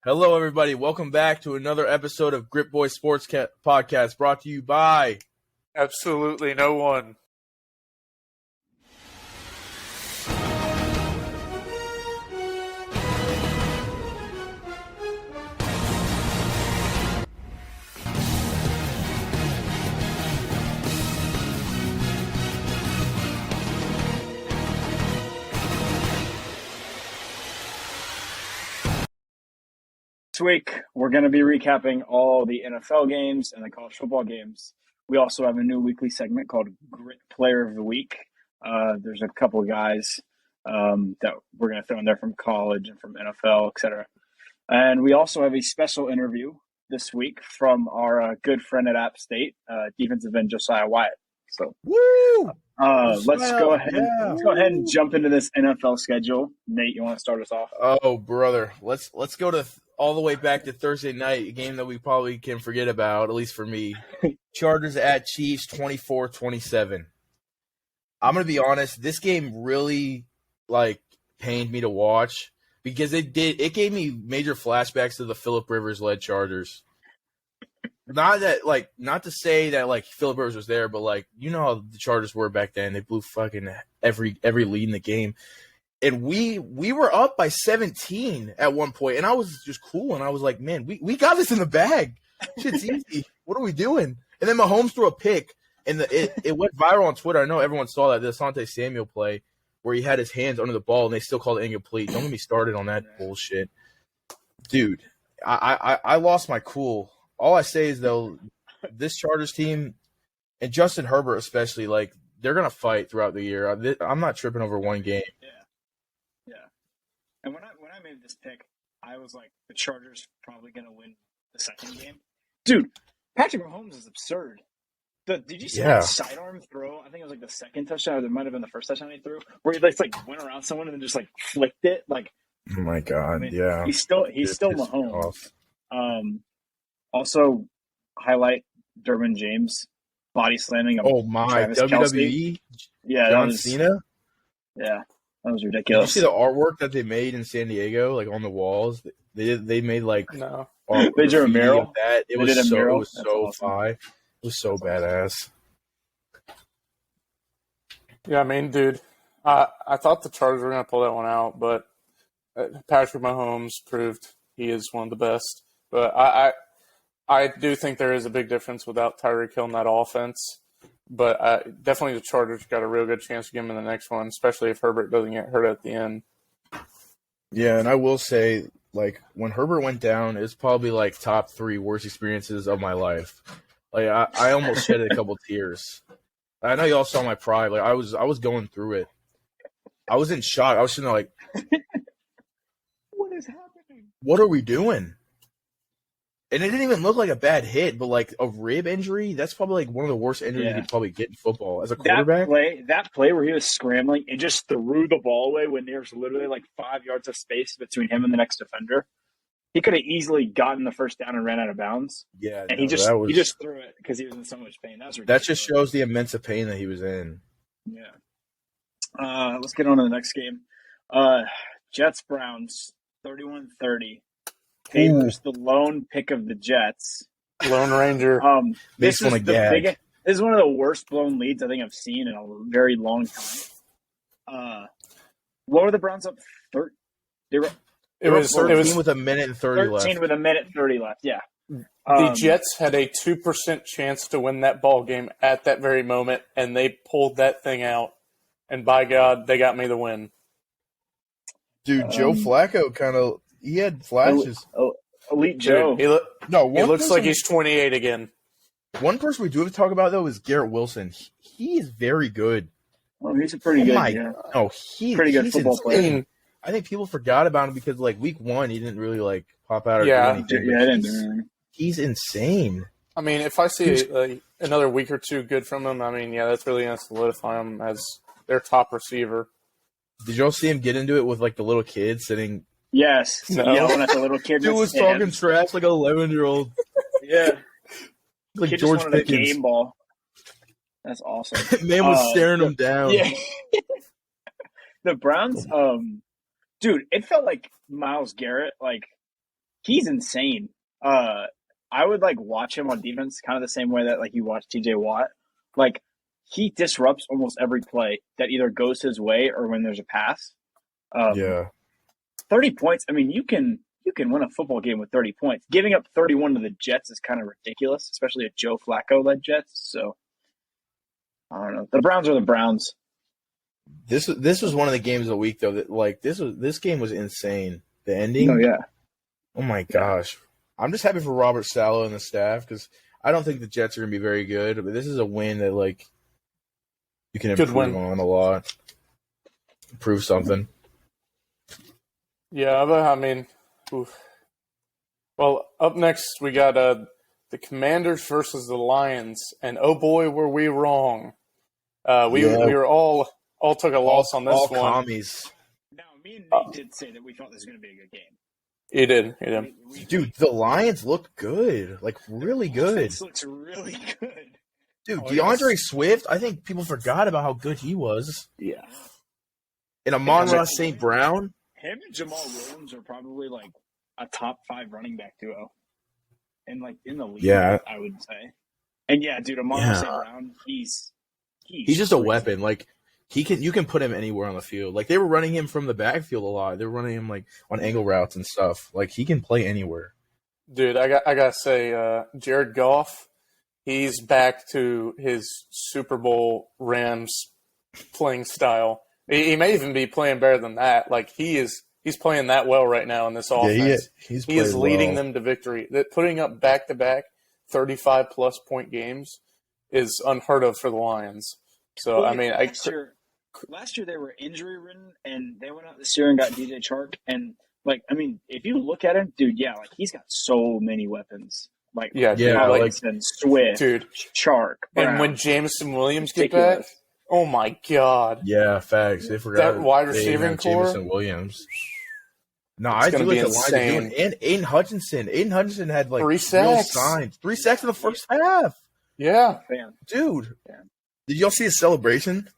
Hello, everybody. Welcome back to another episode of Grit Boy Sports Podcast, brought to you by Absolutely no one. This week, we're going to be recapping all the NFL games and the college football games. We also have a new weekly segment called Grit Player of the Week. There's a couple of guys that we're going to throw in there from college and from NFL, etc. And we also have a special interview this week from our good friend at App State, defensive end Josiah Wyatt. So, Woo! Let's go ahead and jump into this NFL schedule. Nate, you want to start us off? Oh, brother. Let's go to all the way back to Thursday night, a game that we probably can forget about, at least for me. Chargers at Chiefs, 24-27. I'm going to be honest, this game really pained me to watch because it gave me major flashbacks to the Phillip Rivers-led Chargers. Not to say that Phillip Rivers was there, but you know how the Chargers were back then. They blew fucking every lead in the game. And we were up by 17 at one point, and I was just cool, and I was like, man, we got this in the bag. Shit's easy. What are we doing? And then Mahomes threw a pick, and it went viral on Twitter. I know everyone saw that, the Asante Samuel play where he had his hands under the ball, and they still called it incomplete. Don't get me started on that bullshit. Dude, I lost my cool. All I say is, though, this Chargers team, and Justin Herbert especially, they're going to fight throughout the year. I'm not tripping over one game. Yeah. And when I made this pick, I was like, the Chargers probably going to win the second game. Dude, Patrick Mahomes is absurd. Did you see that sidearm throw? I think it was the second touchdown, or it might have been the first touchdown he threw, where he went around someone and then just flicked it. Oh my God, yeah. He's still Mahomes. Also, highlight Derwin James body slamming. Oh my, Travis WWE. Kelce. Yeah, John Cena. Yeah, that was ridiculous. Did you see the artwork that they made in San Diego, on the walls? They made no. They drew a mural. That it was so mural. It was so awesome. It was so badass. Yeah, I mean, dude, I thought the Chargers were going to pull that one out, but Patrick Mahomes proved he is one of the best. But I do think there is a big difference without Tyreek Hill in that offense. But definitely the Chargers got a real good chance to get him in the next one, especially if Herbert doesn't get hurt at the end. Yeah, and I will say, when Herbert went down, it's probably top 3 worst experiences of my life. I almost shed a couple tears. I know y'all saw my pride. I was going through it. I was in shock. I was sitting there what is happening? What are we doing? And it didn't even look like a bad hit, but a rib injury, that's probably one of the worst injuries you could probably get in football as a quarterback. That play where he was scrambling and just threw the ball away when there's literally 5 yards of space between him and the next defender. He could have easily gotten the first down and ran out of bounds. Yeah, and he just threw it because he was in so much pain. That was ridiculous. That just shows the immense pain that he was in. Yeah. Let's get on to the next game. Jets Browns 31-30. Favors the lone pick of the Jets. Lone Ranger. This is this is one of the worst blown leads I think I've seen in a very long time. What were the Browns up? It was 13 with a minute and 30 left. 13 with a minute 30 left. Yeah. The Jets had a 2% chance to win that ball game at that very moment, and they pulled that thing out. And by God, they got me the win. Dude, Joe Flacco he had flashes. Elite Joe. Dude, he looks like he's 28 again. One person we do have to talk about, though, is Garrett Wilson. He is very good. Oh, he's a pretty good. Pretty good football player. I think people forgot about him because, week 1, he didn't really, pop out or do anything. Yeah, I didn't do anything. He's insane. I mean, if I see another week or two good from him, that's really going to solidify him as their top receiver. Did y'all see him get into it with, the little kid sitting? Yes. Yelling at the little kid. Dude was talking trash like an 11-year-old. Yeah. Like George Pickens. A game ball. That's awesome. Man was staring him down. Yeah. The Browns, dude, it felt like Myles Garrett, he's insane. I would like watch him on defense, kind of the same way that like you watch TJ Watt. Like he disrupts almost every play that either goes his way or when there's a pass. 30 points. I mean, you can win a football game with 30 points. Giving up 31 to the Jets is kind of ridiculous, especially a Joe Flacco led Jets. So I don't know. The Browns are the Browns. This was one of the games of the week though that like this game was insane. The ending. Oh yeah. Oh my gosh. I'm just happy for Robert Saleh and the staff because I don't think the Jets are going to be very good, but this is a win that like you can improve on a lot. Improve something. Yeah, but I mean, oof. Well, up next we got the Commanders versus the Lions, and oh boy, were we wrong. We were all took a loss on this all one. Commies. Now, me and Nate did say that we thought this was going to be a good game. He did. Dude, the Lions look good. Like, really good. This looks really good. Dude, DeAndre Swift, I think people forgot about how good he was. Yeah. And Amon-Ra St. Brown. Him and Jamal Williams are probably, like, a top 5 running back duo. And, like, in the league, Yeah. I would say. And, yeah, dude, Amon-Ra St. Brown, he's just a weapon. Like, you can put him anywhere on the field. Like they were running him from the backfield a lot. They were running him like on angle routes and stuff. Like he can play anywhere. Dude, I gotta say, Jared Goff, he's back to his Super Bowl Rams playing style. He may even be playing better than that. Like he's playing that well right now in this offense. Yeah, he is leading them to victory. That putting up back-to-back 35-plus point games is unheard of for the Lions. So I mean, last year they were injury ridden, and they went out this year and got DJ Chark. And like, I mean, if you look at him, dude, yeah, like he's got so many weapons. Like, Robinson, Swift, dude, Chark, Brown. And when Jameson Williams get back, oh my god, yeah, facts. They forgot that wide receiving core. Jameson Williams. No, I do like the line and Aiden Hutchinson. Aiden Hutchinson had like 3 sacks. Real signs. 3 sacks in the first half. Yeah, dude. Yeah. Did y'all see his celebration?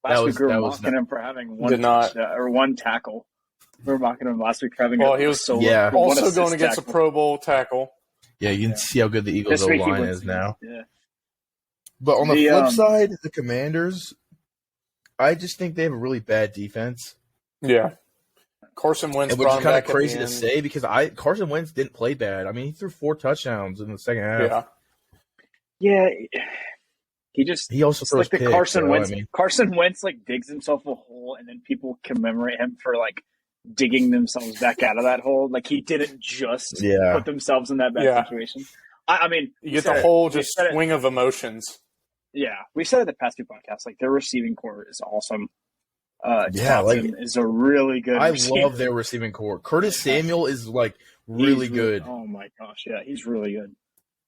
Last week we were mocking him for having one tackle. We were mocking him last week for having he was also going against a Pro Bowl tackle. Yeah, you can see how good the Eagles' O-line is now. Yeah. But on the flip side, the Commanders, I just think they have a really bad defense. Yeah. Carson Wentz which is kind of crazy to say because Carson Wentz didn't play bad. I mean, he threw 4 touchdowns in the second half. Yeah. He also throws like the Carson Wentz. Carson Wentz like digs himself a hole, and then people commemorate him for like digging themselves back out of that hole. Like he didn't just put themselves in that bad situation. I mean, you get the whole just swing of emotions. Yeah, we said it the past few podcasts. Like their receiving core is awesome. Is a really good. I love their receiving core. Curtis Samuel is like really good. Oh my gosh, yeah, he's really good.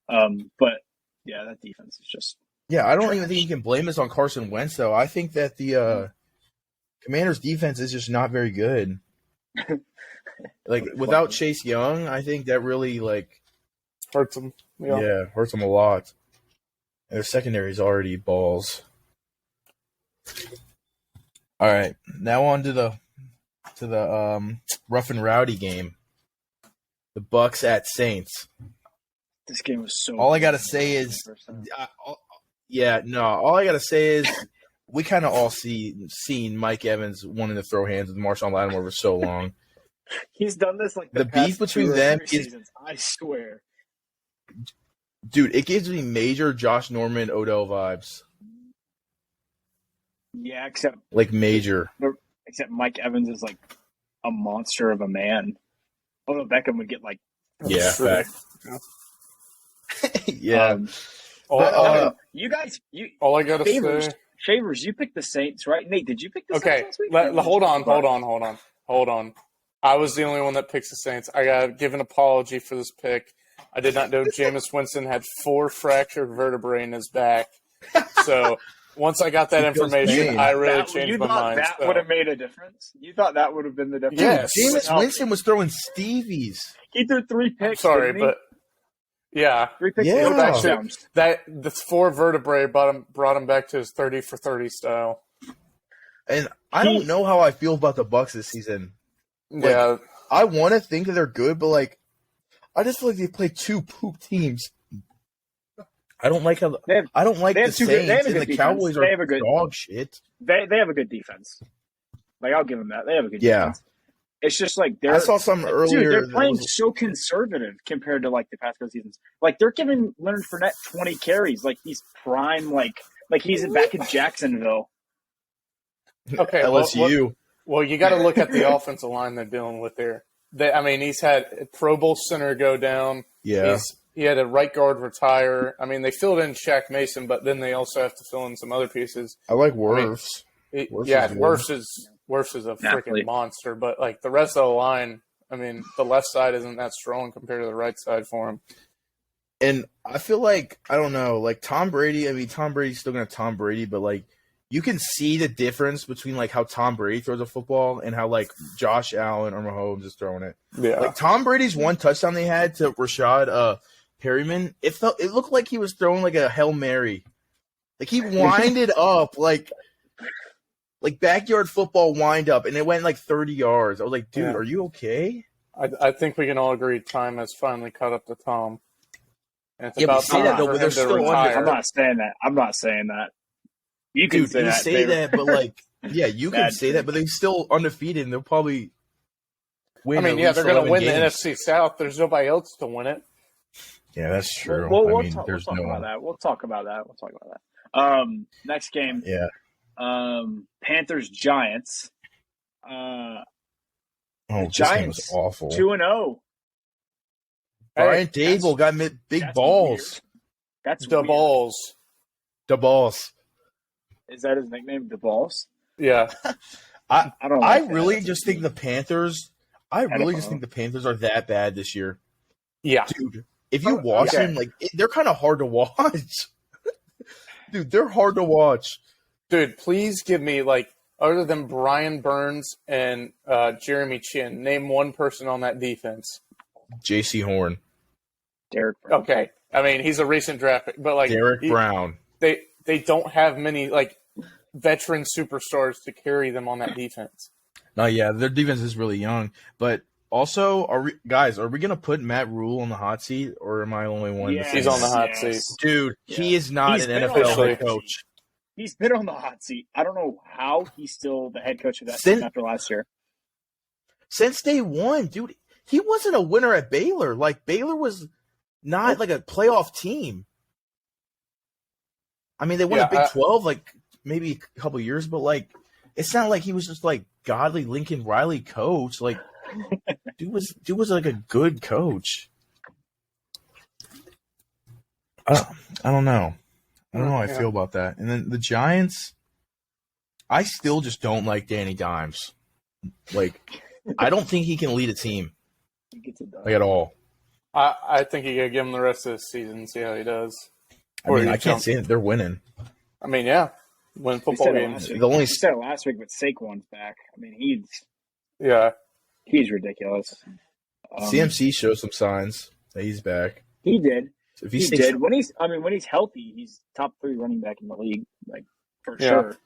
But yeah, that defense is just. Yeah, I don't even think you can blame this on Carson Wentz, though. I think that the Commanders' defense is just not very good. Like, without Chase Young, I think that really, like... hurts them. Yeah, hurts them a lot. And their secondary is already balls. All right, now on to the rough and rowdy game. The Bucks at Saints. This game was so... All I got to say is... all I got to say is we kind of all seen Mike Evans wanting to throw hands with Marshawn Lattimore for so long. He's done this like the beef between them seasons, I swear. Dude, it gives me major Josh Norman Odell vibes. Yeah, except like major. Except Mike Evans is like a monster of a man. Odell Beckham would get like fact. Yeah. You guys, all I gotta say, Shavers, you picked the Saints, right? Nate, did you pick the Saints last week? Hold on. I was the only one that picks the Saints. I gotta give an apology for this pick. I did not know Jameis Winston had 4 fractured vertebrae in his back. So once I got that information, I really changed my mind. That would have made a difference. You thought that would have been the difference? Yes. Jameis Winston was throwing Stevies. He threw 3 picks. Sorry, but. Yeah. 3 picks. Yeah. The 4 vertebrae brought him back to his 30 for 30 style. And I don't know how I feel about the Bucs this season. Like, yeah. I want to think that they're good, but like I just feel like they play two poop teams. I don't like how They have- I don't like they the have two good- they have Saints a and good the defense. Cowboys They are have a good- dog shit. They have a good defense. Like, I'll give them that. They have a good Yeah. defense. It's just like I saw something earlier. Dude, they're that playing was- so conservative compared to like the past couple seasons. Like, they're giving Leonard Fournette 20 carries. Like, he's prime. Like he's back in Jacksonville. Okay, LSU. Well, you got to look at the offensive line they're dealing with there. He's had a Pro Bowl center go down. Yeah. He had a right guard retire. I mean, they filled in Shaq Mason, but then they also have to fill in some other pieces. I like Wirfs. Wirfs is a freaking Athlete. monster. But like the rest of the line, I mean, the left side isn't that strong compared to the right side for him. And I feel like, I don't know, like Tom Brady, I mean, Tom Brady's still going to Tom Brady, but like you can see the difference between like how Tom Brady throws a football and how like Josh Allen or Mahomes is throwing it. Yeah. Like Tom Brady's one touchdown they had to Rashad Perryman, it looked like he was throwing like a Hail Mary. Like he winded up like backyard football wind up, and it went like 30 yards. I was like, dude, Are you okay? I think we can all agree time has finally caught up to Tom. And it's Yeah, but about say time that, though, for but him they're to still retire. I'm not saying that. You can Dude, say you that. say that, but like, yeah, you can Bad say that, but they're still undefeated, and they'll probably win. I mean, at least they're going to 11 win games. the NFC South. There's nobody else to win it. Yeah, that's true. We'll I mean, talk there's no about one. that. We'll talk about that. Next game. Yeah. Panthers Giants. Oh, this game Giants was awful. 2-0. Brian Hey, Dable got big that's balls. That's The weird. balls. The balls. Is that his nickname? The balls. Yeah. I don't. I Like that. really That's just weird. think the Panthers. I really just think the Panthers are that bad this year, Yeah. dude. If you watch okay. them, like they're kind of hard to watch. Dude, they're hard to watch. Dude, please give me, like, other than Brian Burns and Jeremy Chin, name one person on that defense. J.C. Horn, Derek Brown. Okay. I mean, he's a recent draft pick, but, like, Derek Brown. They don't have many, like, veteran superstars to carry them on that defense. No, yeah, their defense is really young. But also, are we gonna put Matt Rule on the hot seat, or am I the only one? Yes, He's on the hot yes. seat. Dude, he is not He's an been on NFL the head hot coach. He's been on the hot seat. I don't know how he's still the head coach of that Sin- team after last year. Since day one, dude, he wasn't a winner at Baylor. Like Baylor was not like a playoff team. I mean, they won Yeah, a Big 12 like maybe a couple years, but like it's not like he was just like godly Lincoln Riley coach. Like dude was like a good coach. I don't know. I don't know how I feel about that. And then the Giants, I still just don't like Danny Dimes. Like, I don't think he can lead a team He gets it done. like at all. I think you got to give him the rest of the season and see how he does. I mean, I can't say that they're winning. I mean, yeah. Win We football said it games. last week. The only We said it last week, but Saquon's back. I mean, Yeah. he's ridiculous. CMC shows some signs that he's back. He did. If He stays- did. When he's healthy, he's top 3 running back in the league, like for Yeah. sure.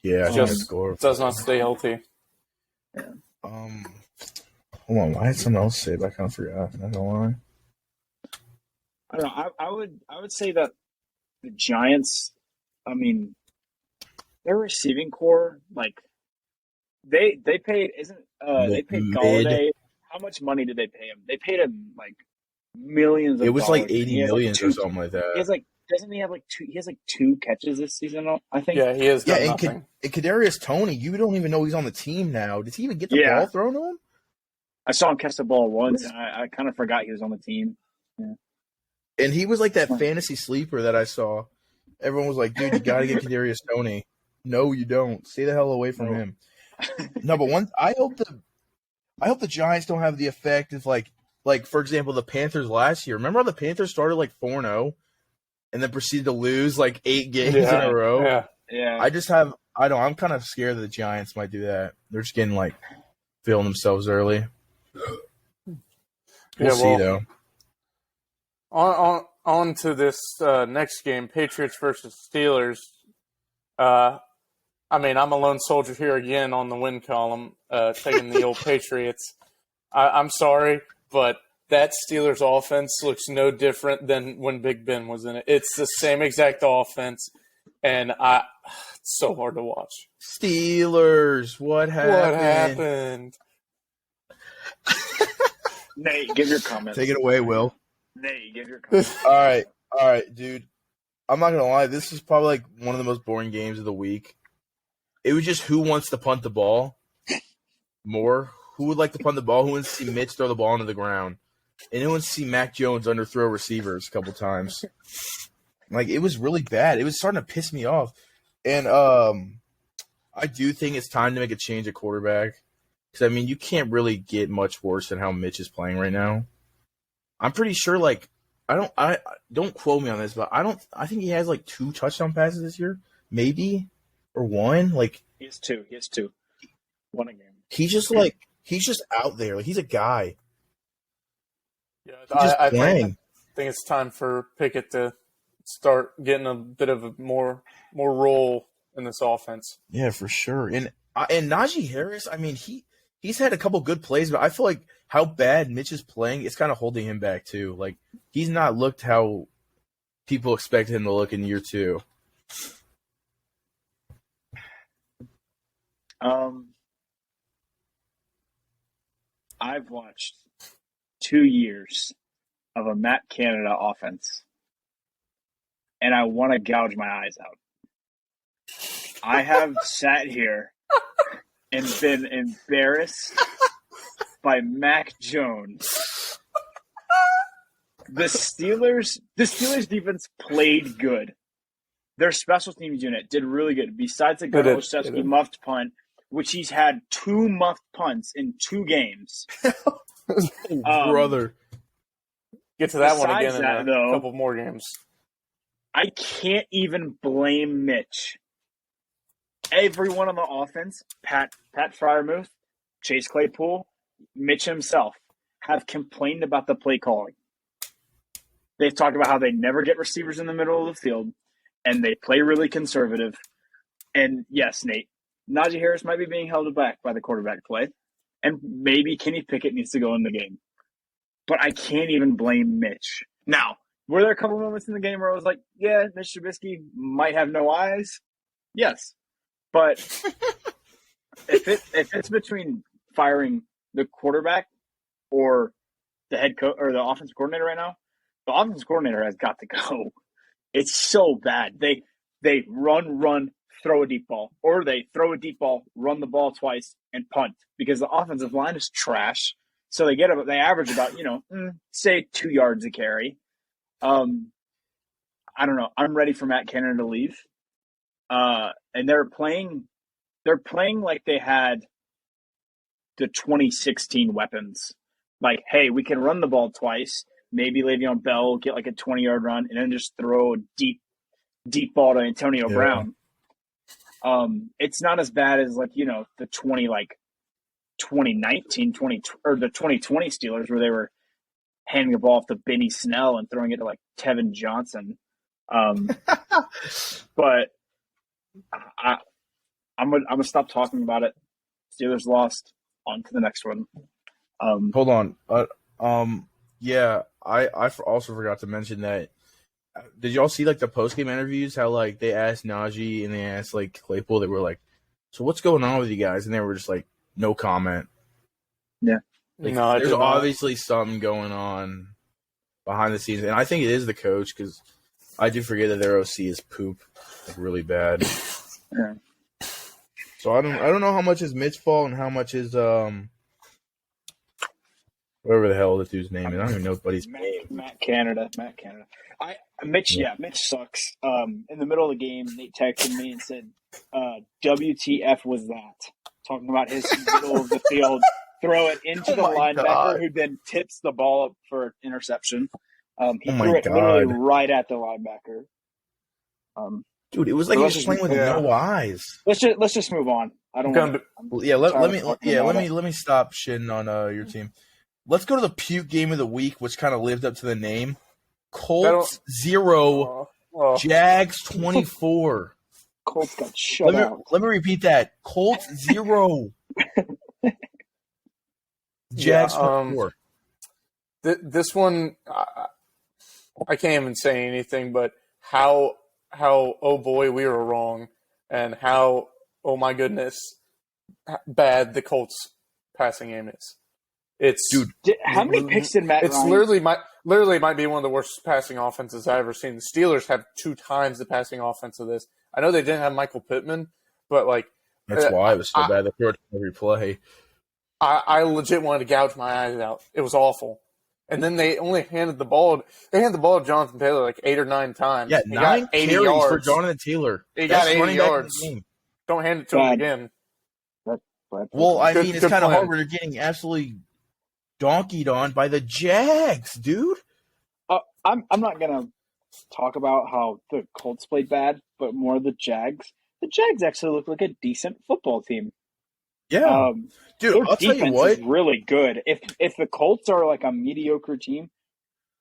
yeah, Just- just score. Does not stay healthy. Hold on, I had something else to say, but I kind of forgot. Not gonna lie. I don't know. I would say that the Giants. I mean, their receiving core, like they paid they paid Mid. Galladay. How much money did they pay him? They paid him like millions. Of It was like dollars. He 80 has, million like, or something like that. He has like doesn't he have like 2? He has like 2 catches this season. I think. Yeah, he has Yeah, done and nothing. Kadarius Toney, you don't even know he's on the team now. Did he even get the Yeah. ball thrown to him? I saw him catch the ball once, and I kind of forgot he was on the team. And he was like that fantasy sleeper that I saw. Everyone was like, dude, you got to get Kadarius Toney. No, you don't. Stay the hell away from him. No, but I hope the Giants don't have the effect of like for example, the Panthers last year. Remember how the Panthers started like 4-0 and then proceeded to lose like 8 games in a row? Yeah. Yeah, I'm kind of scared that the Giants might do that. They're just getting like feeling themselves early. We'll see though. On to this next game, Patriots versus Steelers. I mean, I'm a lone soldier here again on the win column, taking the old Patriots. I'm sorry, but that Steelers offense looks no different than when Big Ben was in it. It's the same exact offense, and it's so hard to watch. Steelers, what happened? Nate, give your comments. Take it away, Will. Nate, give your comments. All right, dude. I'm not gonna lie. This is probably like one of the most boring games of the week. It was just who wants to punt the ball more. Who would like to punt the ball? Who wants to see Mitch throw the ball into the ground? And who wants to see Mac Jones underthrow receivers a couple times? Like, it was really bad. It was starting to piss me off. And I do think it's time to make a change at quarterback. Because, I mean, you can't really get much worse than how Mitch is playing right now. I'm pretty sure, like, I don't quote me on this, but I think he has, like, 2 touchdown passes this year. Maybe. Or 1. Like, He has two. 1 a game. he's just out there. Like, he's a guy. Yeah, I think it's time for Pickett to start getting a bit of a more role in this offense. Yeah, for sure. And Najee Harris, I mean, he's had a couple good plays, but I feel like how bad Mitch is playing, it's kind of holding him back too. Like, he's not looked how people expected him to look in year 2. I've watched 2 years of a Matt Canada offense, and I want to gouge my eyes out. I have sat here and been embarrassed by Mac Jones. The Steelers defense played good. Their special teams unit did really good. Besides the Garnett muffed punt, which he's had 2 muffed punts in 2 games. Brother. Get to that one again in a couple more games. I can't even blame Mitch. Everyone on the offense, Pat Freiermuth, Chase Claypool, Mitch himself, have complained about the play calling. They've talked about how they never get receivers in the middle of the field, and they play really conservative. And yes, Nate, Najee Harris might be being held back by the quarterback play, and maybe Kenny Pickett needs to go in the game. But I can't even blame Mitch. Now, were there a couple moments in the game where I was like, yeah, Mitch Trubisky might have no eyes? Yes. But if it's between firing the quarterback or the head coach or the offensive coordinator right now, the offensive coordinator has got to go. It's so bad. They run, throw a deep ball, or they throw a deep ball, run the ball twice, and punt because the offensive line is trash. So they average about say 2 yards a carry. I don't know. I'm ready for Matt Canada to leave. And they're playing like they had the 2016 weapons. Like, hey, we can run the ball twice. Maybe Le'Veon Bell will get like a 20-yard run and then just throw a deep ball to Antonio Brown. It's not as bad as the 2019, or the 2020 Steelers where they were handing the ball off to Benny Snell and throwing it to like Tevin Johnson. But I'm gonna stop talking about it. Steelers lost. On to the next one. Hold on. Yeah, I also forgot to mention that. Did y'all see like the post game interviews? How like they asked Najee and they asked like Claypool. They were like, "So what's going on with you guys?" And they were just like, "No comment." Yeah. Like, no, there's obviously something going on behind the scenes, and I think it is the coach because I do forget that their OC is poop, like really bad. Yeah. So I don't know how much is Mitch's fault and how much is whatever the hell the dude's name is. I don't even know anybody's name. Matt Canada. Mitch sucks. In the middle of the game, Nate texted me and said, "WTF was that?" Talking about his middle of the field, throw it into the linebacker, who then tips the ball up for interception. He threw it literally right at the linebacker. Dude, it was like he was playing with no eyes. Let's just move on. I don't want to. Let me stop shitting on your team. Let's go to the puke game of the week, which kind of lived up to the name. Colts 0, Jags 24. Colts got shut out. Let me repeat that. Colts 0, Jags 24. This one, I can't even say anything, but how oh boy we were wrong, and how oh my goodness bad the Colts passing game is. It's How many picks did Matt It's Ryan? literally might be one of the worst passing offenses I've ever seen. The Steelers have 2 times the passing offense of this. I know they didn't have Michael Pittman, but like That's why it was so bad. They threw it every play. I legit wanted to gouge my eyes out. It was awful. And then they only handed the ball. They handed the ball to Jonathan Taylor like 8 or 9 times. Yeah, he 9 got 80 carries yards for Jonathan Taylor. He got 80 running back in the yards. game. Don't hand it to him again. Well, I Good- mean, it's good kind of plan. hard when you're getting absolutely donkeyed on by the Jags, dude. I'm not gonna talk about how the Colts played bad, but more the Jags. The Jags actually look like a decent football team. Yeah, dude. Their I'll tell you defense what. is really good. If the Colts are like a mediocre team,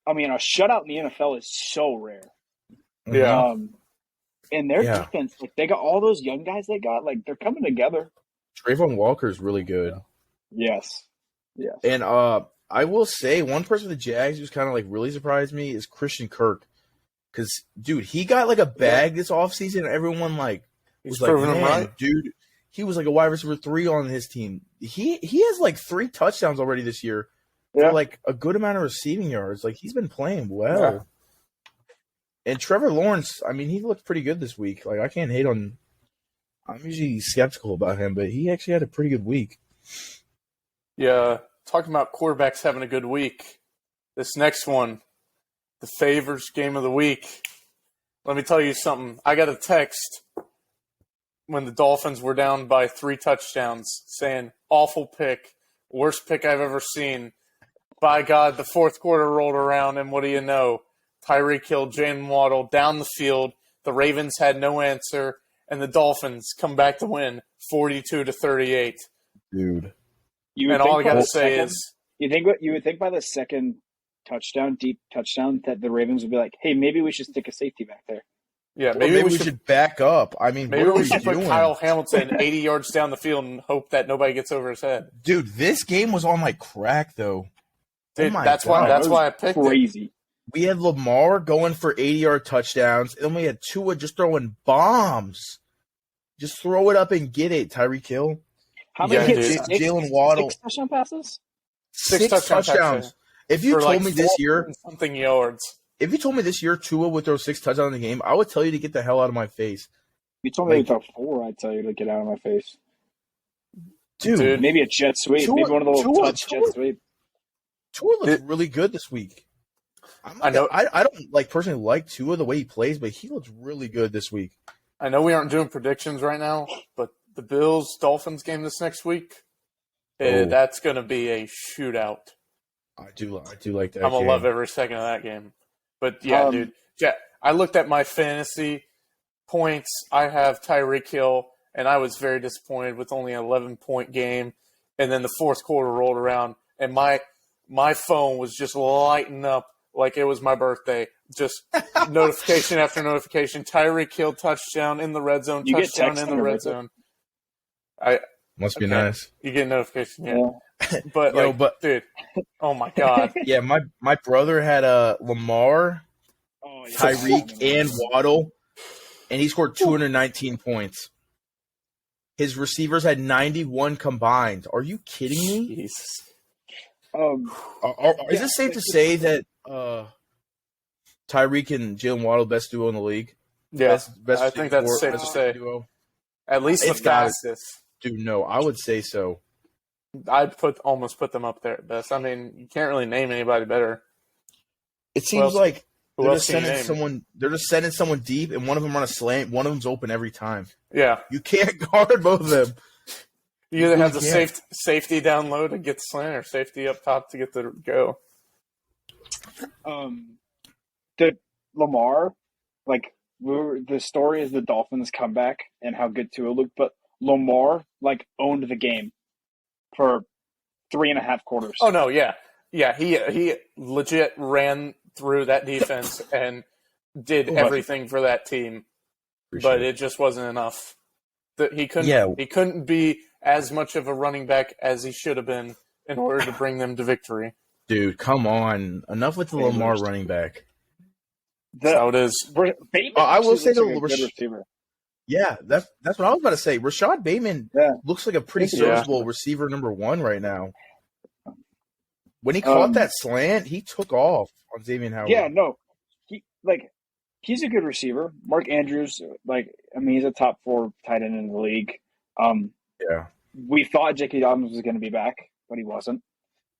I mean, a shutout in the NFL is so rare. Yeah. And their Yeah. defense, like they got all those young guys they got, like they're coming together. Trayvon Walker is really good. Yes. And I will say one person with the Jags who's kind of like really surprised me is Christian Kirk. Because, dude, he got like a bag this offseason and everyone like He's was like, proving him man, right. dude, he was like a wide receiver 3 on his team. He has like 3 touchdowns already this year Yeah. for like a good amount of receiving yards. Like he's been playing well. Yeah. And Trevor Lawrence, I mean, he looked pretty good this week. Like I can't hate on. I'm usually skeptical about him, but he actually had a pretty good week. Yeah. Talking about quarterbacks having a good week. This next one, the favors game of the week. Let me tell you something. I got a text when the Dolphins were down by 3 touchdowns saying, awful pick, worst pick I've ever seen. By God, the fourth quarter rolled around, and what do you know? Tyreek Hill, Jalen Waddle down the field. The Ravens had no answer, and the Dolphins come back to win 42-38. Dude. And all I got to say is, you would think by the second touchdown, deep touchdown, that the Ravens would be like, hey, maybe we should stick a safety back there. yeah, Maybe we should back up. I mean, maybe what are we we should put doing? Kyle Hamilton 80 yards down the field and hope that nobody gets over his head. Dude, this game was on like crack though. Dude, my that's God. why I picked it. Crazy. We had Lamar going for 80-yard touchdowns, and then we had Tua just throwing bombs. Just throw it up and get it, Tyreek Hill. How many Yeah, hits? dude. Jalen Waddle. 6 touchdown passes? 6 touchdowns. touchdowns. If you For told like me this year, something yards. if you told me this year Tua would throw 6 touchdowns in the game, I would tell you to get the hell out of my face. You told me Like- to throw 4, I'd tell you to get out of my face. Dude, Maybe a jet sweep. Tua- Maybe one of the little Tua- touch jet sweep. Tua looks really good this week. I know. I don't like personally like Tua the way he plays, but he looks really good this week. I know we aren't doing predictions right now, but the Bills-Dolphins game this next week, Oh. that's going to be a shootout. I do like that. I'm going game. to love every second of that game. But, yeah, dude. Yeah, I looked at my fantasy points. I have Tyreek Hill, and I was very disappointed with only an 11-point game. And then the fourth quarter rolled around, and my phone was just lighting up like it was my birthday. Just notification after notification. Tyreek Hill touchdown in the red zone. You get Touchdown text in the on your red birthday? zone. Must be Okay. nice. You get a notification, yeah. Yeah. But, Yo, like, but- dude, oh my God. Yeah, my brother had Lamar, Oh, yeah. Tyreek, and Waddle, and he scored 219 points. His receivers had 91 combined. Are you kidding me? Jesus. Is it safe to say that Tyreek and Jalen Waddle best duo in the league? Yeah, Best I think that's safe to best say. duo? At least the It's got- fastest. Dude, no, I would say so. I'd almost put them up there at best. I mean, you can't really name anybody better. It seems else- like Who they're else just can you sending name? someone. They're just sending someone deep, and one of them on a slant. One of them's open every time. Yeah, You can't guard both of them. you either have You the can't. safety down low to get the slant, or safety up top to get the go. The Lamar, like the story is the Dolphins come back and how good Tua looked, but Lamar like owned the game for 3.5 quarters. Oh no, yeah. He legit ran through that defense and did everything for that team, but it just wasn't enough. He couldn't be as much of a running back as he should have been in order to bring them to victory. Dude, come on. Enough with the Lamar running back. That's how it is. Bateman I will say though, the good receiver. Yeah, that's what I was about to say. Rashad Bateman looks like a pretty serviceable receiver number 1 right now. When he caught that slant, he took off on Xavier Howard. Yeah, no, he's a good receiver. Mark Andrews, he's a top 4 tight end in the league. Yeah, we thought J.K. Dobbins was going to be back, but he wasn't.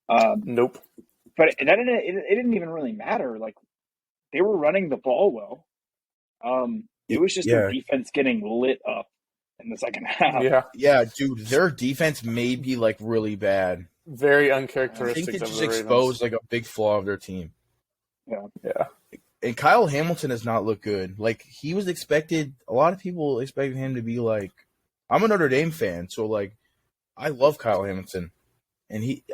Nope. But it didn't even really matter. Like, they were running the ball well. It was just their defense getting lit up in the second half. Yeah, dude, their defense may be like really bad. Very uncharacteristic. I think it of just the exposed like a big flaw of their team. Yeah. And Kyle Hamilton does not look good. Like, he was expected. A lot of people expected him to be like. I'm a Notre Dame fan, so like, I love Kyle Hamilton, and he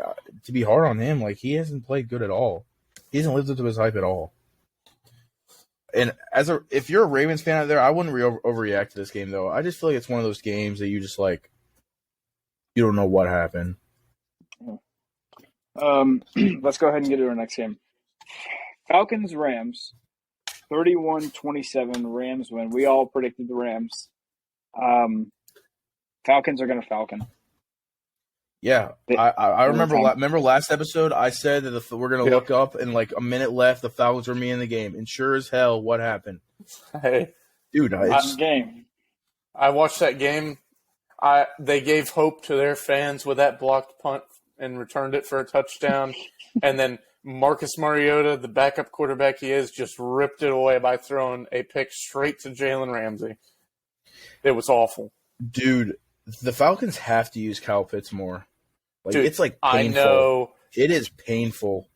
to be hard on him, like, he hasn't played good at all. He hasn't lived up to his hype at all. And if you're a Ravens fan out there, I wouldn't overreact to this game though. I just feel like it's one of those games that you just like, you don't know what happened. Let's go ahead and get to our next game. Falcons-Rams, 31-27. Rams win. We all predicted the Rams. Falcons are going to Falcon. Yeah, I remember last episode I said that we're going to look up and like a minute left, the Falcons were me in the game. And sure as hell, what happened? Hey, dude, I watched that game. They gave hope to their fans with that blocked punt and returned it for a touchdown. And then Marcus Mariota, the backup quarterback he is, just ripped it away by throwing a pick straight to Jalen Ramsey. It was awful. Dude, the Falcons have to use Kyle Pitts more. Like, dude, it's like painful. I know. It is painful.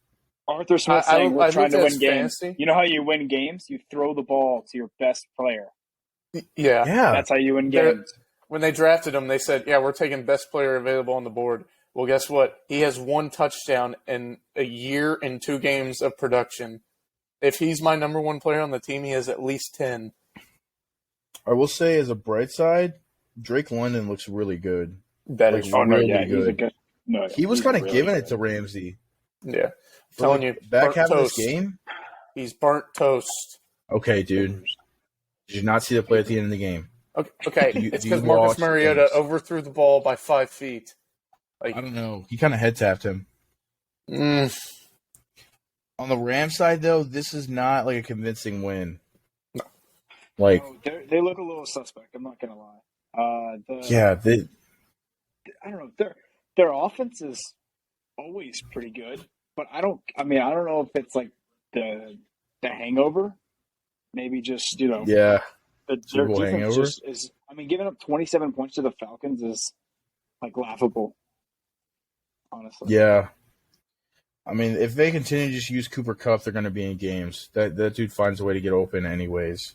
Arthur Smith saying we're trying to win games. You know how you win games? You throw the ball to your best player. Yeah. That's how you win games. When they drafted him, they said, we're taking best player available on the board. Well, guess what? He has 1 touchdown in a year and 2 games of production. If he's my number 1 player on the team, he has at least 10. I will say, as a bright side, Drake London looks really good. That is really good. He's a good. No, he was kind of really giving it to Ramsey. Yeah. Telling you, back half of this game, he's burnt toast. Okay, dude. Did you not see the play at the end of the game? Okay. It's because Marcus Mariota overthrew the ball by 5 feet. Like, I don't know. He kind of head tapped him. On the Rams side, though, this is not like a convincing win. No. Like, they look a little suspect. I'm not gonna lie. I don't know. Their offense is always pretty good, but I don't know if it's like the hangover. Maybe just their defense hangover. Just is. Giving up 27 points to the Falcons is like laughable. Honestly. Yeah. If they continue to just use Cooper Kupp, they're going to be in games. That dude finds a way to get open anyways.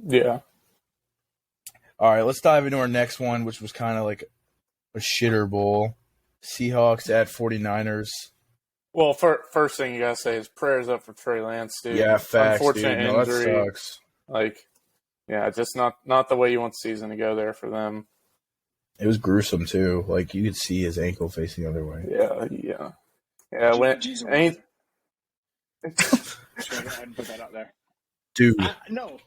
Yeah. All right, let's dive into our next one, which was kind of like a shitter bowl. Seahawks at 49ers. Well, first thing you got to say is prayers up for Trey Lance, dude. Yeah, facts, unfortunate dude. No, injury. that sucks. Just not the way you want the season to go there for them. It was gruesome, too. Like, you could see his ankle facing the other way. Yeah. Yeah, Should I go ahead and put that out there? Dude. No.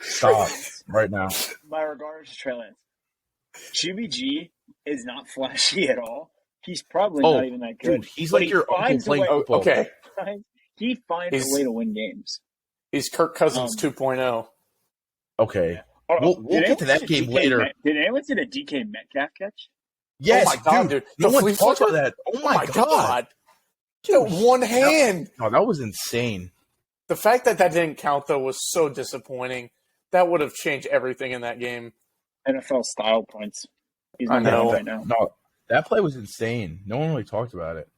Stop right now. My regards to Trey Lance. GBG is not flashy at all. He's probably not even that good. Dude, he's like your uncle playing football. Okay. He finds a way to win games. He's Kirk Cousins 2.0. Okay. We'll get to that game later. Did anyone see the DK Metcalf catch? Yes, oh my God, dude. No one talked about that. Oh my God. Dude, one hand. That was insane. The fact that didn't count, though, was so disappointing. That would have changed everything in that game. NFL style points. I know. Right now. No, that play was insane. No one really talked about it.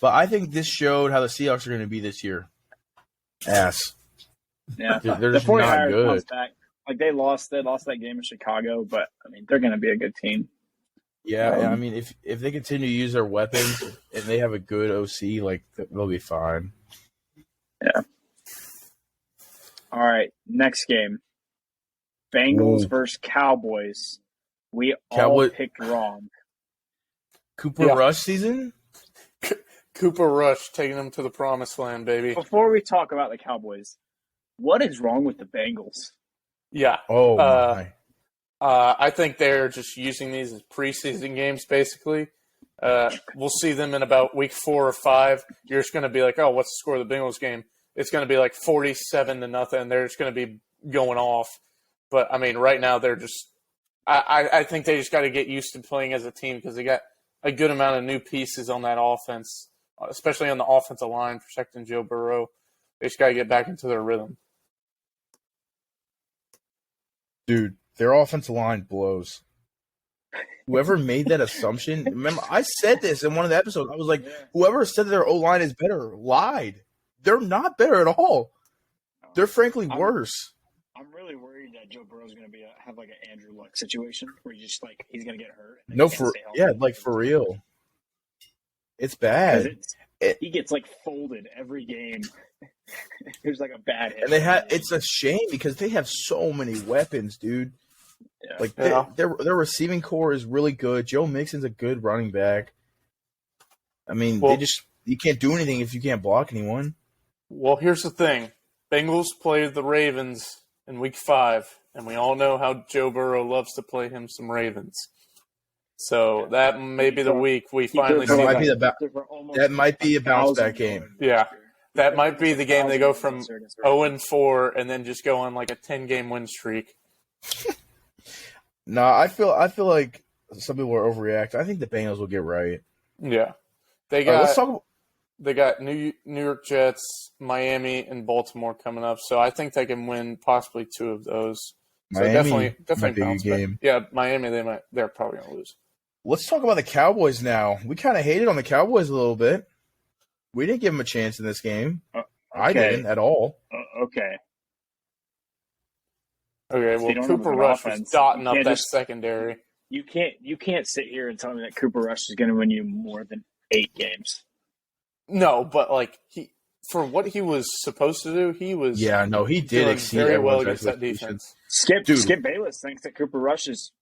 But I think this showed how the Seahawks are going to be this year. Ass. Yeah. They're just not good. Like, they lost that game in Chicago, but, they're going to be a good team. Yeah, if they continue to use their weapons and they have a good OC, like, they'll be fine. Yeah. All right, next game. Bengals versus Cowboys. We all picked wrong. Cooper Rush season? Cooper Rush taking them to the promised land, baby. Before we talk about the Cowboys, what is wrong with the Bengals? Yeah. Oh my. I think they're just using these as preseason games, basically. We'll see them in about week 4 or 5. You're just going to be like, oh, what's the score of the Bengals game? It's going to be like 47-0. They're just going to be going off. But, I mean, right now they're just – I think they just got to get used to playing as a team because they got a good amount of new pieces on that offense, especially on the offensive line, protecting Joe Burrow. They just got to get back into their rhythm. Dude, their offensive line blows. Whoever made that assumption, remember, I said this in one of the episodes. I was like, whoever said that their O-line is better lied. They're not better at all. They're frankly worse. I'm really worried that Joe Burrow's going to have like an Andrew Luck situation where he's going to get hurt. No, for real. It's bad. He gets like folded every game. There's like a bad hit. And it's a shame because they have so many weapons, dude. Yeah. Like their receiving core is really good. Joe Mixon's a good running back. I mean, you can't do anything if you can't block anyone. Well, here's the thing. Bengals play the Ravens in week 5, and we all know how Joe Burrow loves to play him some Ravens. So that may be the week we finally see that might be a bounce back game. Yeah. That might be the game they go from 0-4 and then just go on like a 10-game win streak. No, I feel like some people are overreacting. I think the Bengals will get right. Yeah. They got New York Jets, Miami, and Baltimore coming up, so I think they can win possibly 2 of those. Miami, so definitely bounce game. Yeah, Miami, they're probably going to lose. Let's talk about the Cowboys now. We kind of hated on the Cowboys a little bit. We didn't give them a chance in this game. Okay. I didn't at all. Okay. Okay, well, Cooper Rush was dotting up that secondary. You can't sit here and tell me that Cooper Rush is going to win you more than 8 games. No, but like for what he was supposed to do, he was he did exceed very well against that defense. Skip Bayless thinks that Cooper Rush is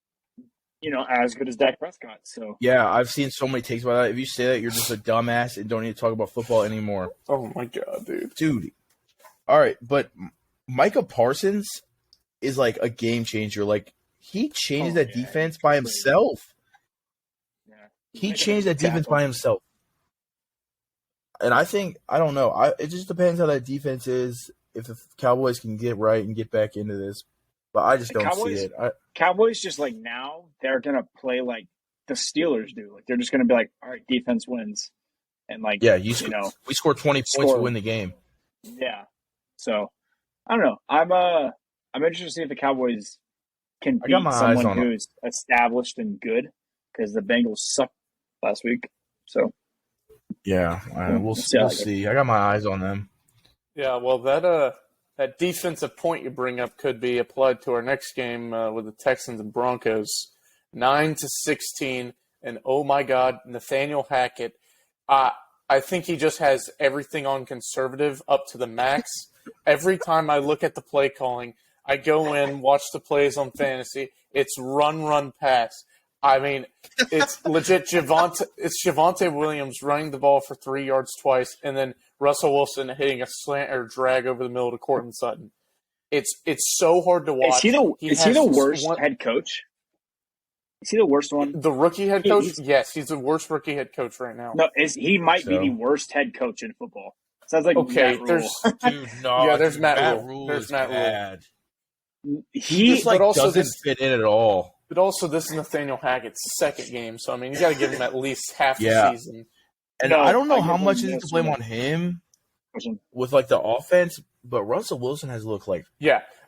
as good as Dak Prescott. So yeah, I've seen so many takes about that. If you say that, you're just a dumbass and don't need to talk about football anymore. Oh my god, dude. All right, but Micah Parsons is like a game changer. Like he changed that defense by himself. Yeah, he changed that defense by himself. And I don't know. It just depends how that defense is. If the Cowboys can get right and get back into this, but I just don't see it. Cowboys just like now they're gonna play like the Steelers do. Like they're just gonna be like, all right, defense wins, and like we score 20 points to win the game. Yeah. So I don't know. I'm interested to see if the Cowboys can beat someone who's established and good because the Bengals sucked last week. So. Yeah, we'll see. I got my eyes on them. Yeah, well, that defensive point you bring up could be applied to our next game with the Texans and Broncos, 9-16, and oh my God, Nathaniel Hackett. I think he just has everything on conservative up to the max. Every time I look at the play calling, I go in, watch the plays on fantasy. It's run, pass. I mean, it's legit Javonte Williams running the ball for 3 yards twice, and then Russell Wilson hitting a slant or drag over the middle to Courtland Sutton. It's so hard to watch. Is he the worst head coach? Is he the worst one? The rookie head coach? Yes, he's the worst rookie head coach right now. No, he might be the worst head coach in football. Sounds like okay. Matt There's There's Matt Rule. There's Matt Rule. He just doesn't fit in at all. But also, this is Nathaniel Hackett's second game, so I mean, you got to give him at least half the season. And I don't know how much is to blame on him with like the offense, but Russell Wilson has looked like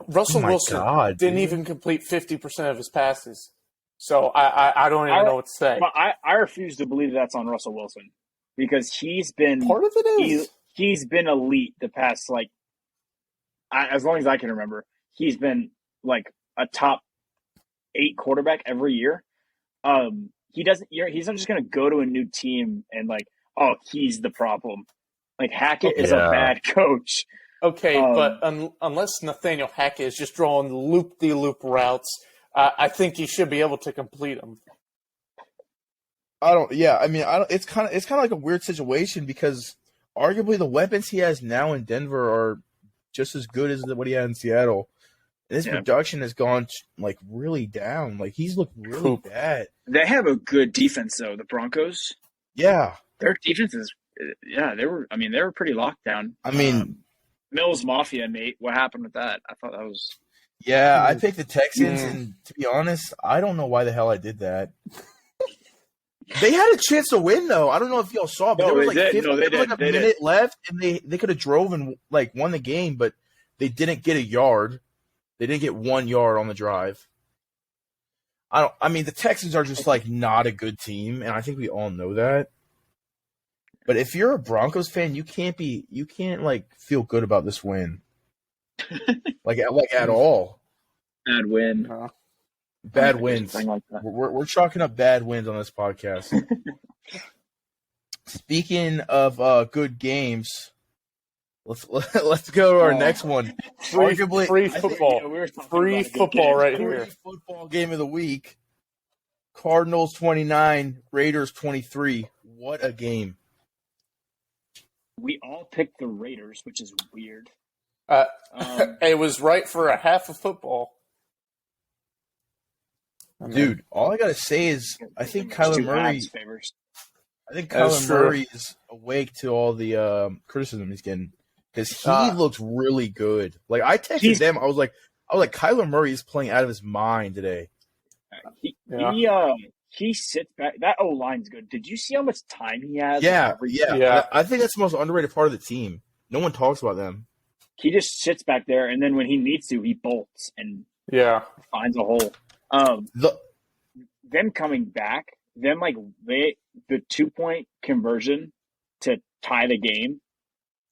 Russell Wilson didn't even complete 50% of his passes. So I don't even know what to say. But I refuse to believe that's on Russell Wilson because he's been part of it is he's been elite the past as long as I can remember. He's been like a top 8 quarterback every year. He's not just going to go to a new team and like, oh, he's the problem. Like Hackett is a bad coach. Okay, but unless Nathaniel Hackett is just drawing loop-de-loop routes, I think he should be able to complete them. I don't. Yeah, I mean, I don't. It's kind of like a weird situation because arguably the weapons he has now in Denver are just as good as what he had in Seattle. And his production has gone like really down. Like he's looked really bad. They have a good defense though. The Broncos. Yeah, their defense is. Yeah, they were. I mean, they were pretty locked down. I mean, Mills Mafia, Nate. What happened with that? I thought that was. Yeah, I picked the Texans, and to be honest, I don't know why the hell I did that. They had a chance to win, though. I don't know if y'all saw, but there was like, a minute left, and they could have drove and like won the game, but they didn't get a yard. They didn't get 1 yard on the drive. I mean, the Texans are just like not a good team, and I think we all know that. But if you're a Broncos fan, you can't like feel good about this win. like at all. Bad win. Bad wins. Like we're chalking up bad wins on this podcast. Speaking of good games, let's go to our next one. Free football. Free football right here. Football game of the week. Cardinals 29, Raiders 23. What a game. We all picked the Raiders, which is weird. It was right for a half of football. Dude, all I gotta say is I think Kyler Murray. Kyler Murray is awake to all the criticism he's getting because he looks really good. Like I texted them, I was like, Kyler Murray is playing out of his mind today. He sits back. That O line's good. Did you see how much time he has? Yeah. I think that's the most underrated part of the team. No one talks about them. He just sits back there, and then when he needs to, he bolts and finds a hole. Them coming back, the 2-point conversion to tie the game.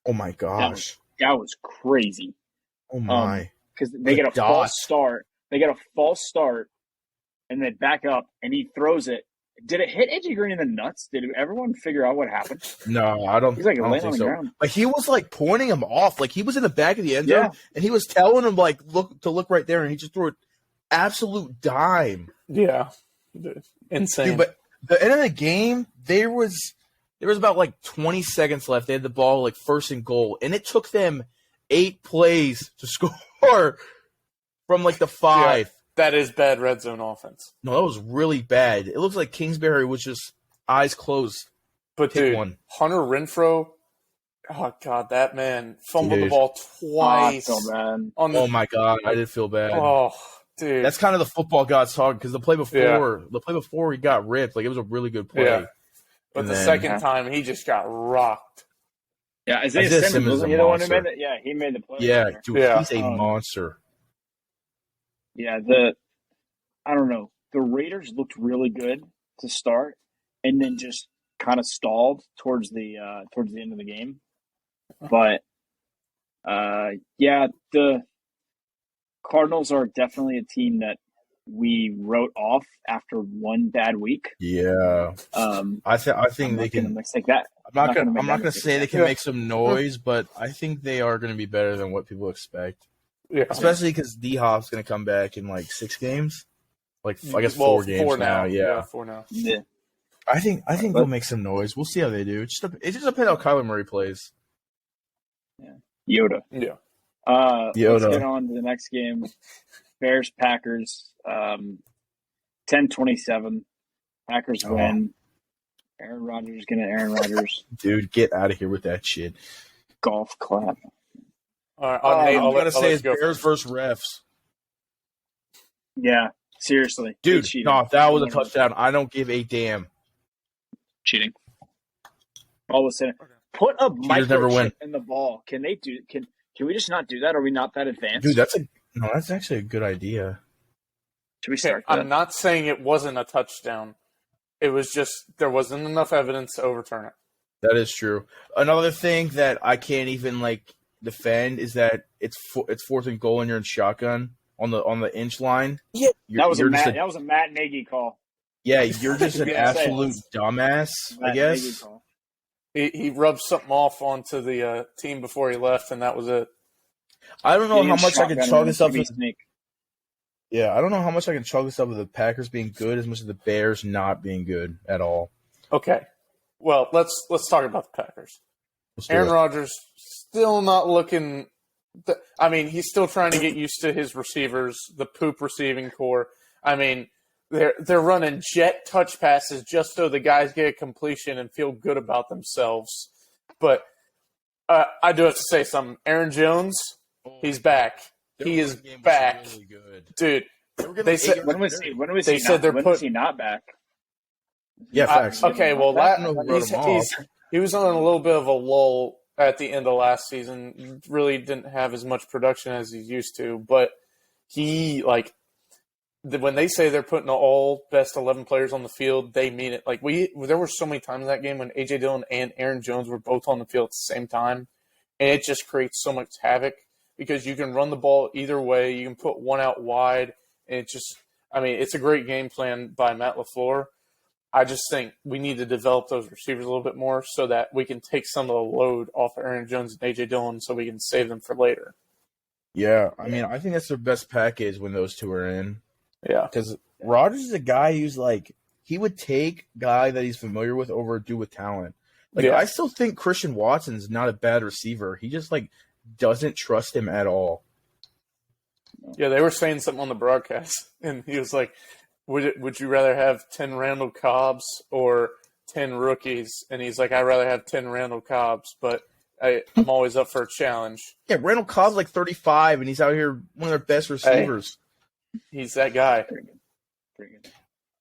Oh my gosh, that was crazy. Oh my, because they get a false start. They get a false start, and they back up, and he throws it. Did it hit AJ Green in the nuts? Did everyone figure out what happened? No, I don't. He's like laying on the ground. But he was like pointing him off. Like he was in the back of the end zone, and he was telling him like look right there, and he just threw it absolute dime. Yeah, insane. Dude, but the end of the game, there was about like 20 seconds left. They had the ball like first and goal, and it took them 8 plays to score from like the 5. Yeah. That is bad red zone offense. No, that was really bad. It looks like Kingsbury was just eyes closed. But dude, Hunter Renfrow, oh god, that man fumbled the ball twice. Oh my god, I did feel bad. Oh, dude, that's kind of the football gods talking because the play before he got ripped, like it was a really good play. Yeah. But the second time he just got rocked. Yeah, Isaiah Simmons was the one who made it. Yeah, he made the play. Yeah, dude, he's a monster. Yeah, I don't know. The Raiders looked really good to start, and then just kind of stalled towards the end of the game. But the Cardinals are definitely a team that we wrote off after one bad week. Yeah, I think they can mistake that. I'm not gonna say they can make some noise, but I think they are going to be better than what people expect. Yeah, especially because D-Hop's going to come back in like 6 games, I guess 4 games 4 now. Yeah, 4 now. Yeah, I think they'll make some noise. We'll see how they do. It just depends how Kyler Murray plays. Yeah, Yoda. Yeah. Let's get on to the next game. Bears Packers. 10-27. Packers win. Aaron Rodgers gonna Aaron Rodgers. Dude, get out of here with that shit. Golf clap. All right, I'm going to say it's Bears versus refs. Yeah, seriously. Dude, no, if that was a touchdown, I don't give a damn. Cheating. All of a sudden. Put a microchip in the ball. Can they do can we just not do that? Are we not that advanced? Dude, that's actually a good idea. Should we start that? I'm not saying it wasn't a touchdown. It was just there wasn't enough evidence to overturn it. That is true. Another thing that I can't even defend is that it's 4th and goal and you're in shotgun on the inch line. Yeah, that was a Matt Nagy call. Yeah, you're just an absolute dumbass, I guess. He rubbed something off onto the team before he left, and that was it. I don't know how much I can chalk this up. Yeah, I don't know how much I can chalk this up with the Packers being good as much as the Bears not being good at all. Okay. Well, let's talk about the Packers. Aaron Rodgers still not looking. I mean, he's still trying to get used to his receivers, the poop receiving core. I mean, they're running jet touch passes just so the guys get a completion and feel good about themselves. But I do have to say something. Aaron Jones, he's back. He is back, really good. Dude. They said when was he not back? Yeah, facts. Okay, well, he was on a little bit of a lull at the end of last season. Really didn't have as much production as he used to, but he when they say they're putting all best 11 players on the field, they mean it. Like there were so many times in that game when A.J. Dillon and Aaron Jones were both on the field at the same time, and it just creates so much havoc because you can run the ball either way. You can put one out wide, and it's a great game plan by Matt LaFleur. I just think we need to develop those receivers a little bit more so that we can take some of the load off of Aaron Jones and A.J. Dillon so we can save them for later. Yeah, I mean, I think that's their best package when those two are in. Yeah. Because Rodgers is a guy who's he would take a guy that he's familiar with over a dude with talent. I still think Christian Watson's not a bad receiver. He just, doesn't trust him at all. Yeah, they were saying something on the broadcast, and he was like, would you rather have 10 Randall Cobbs or 10 rookies? And he's like, I'd rather have 10 Randall Cobbs, but I'm always up for a challenge. Yeah, Randall Cobb's 35, and he's out here one of their best receivers. He's that guy. Pretty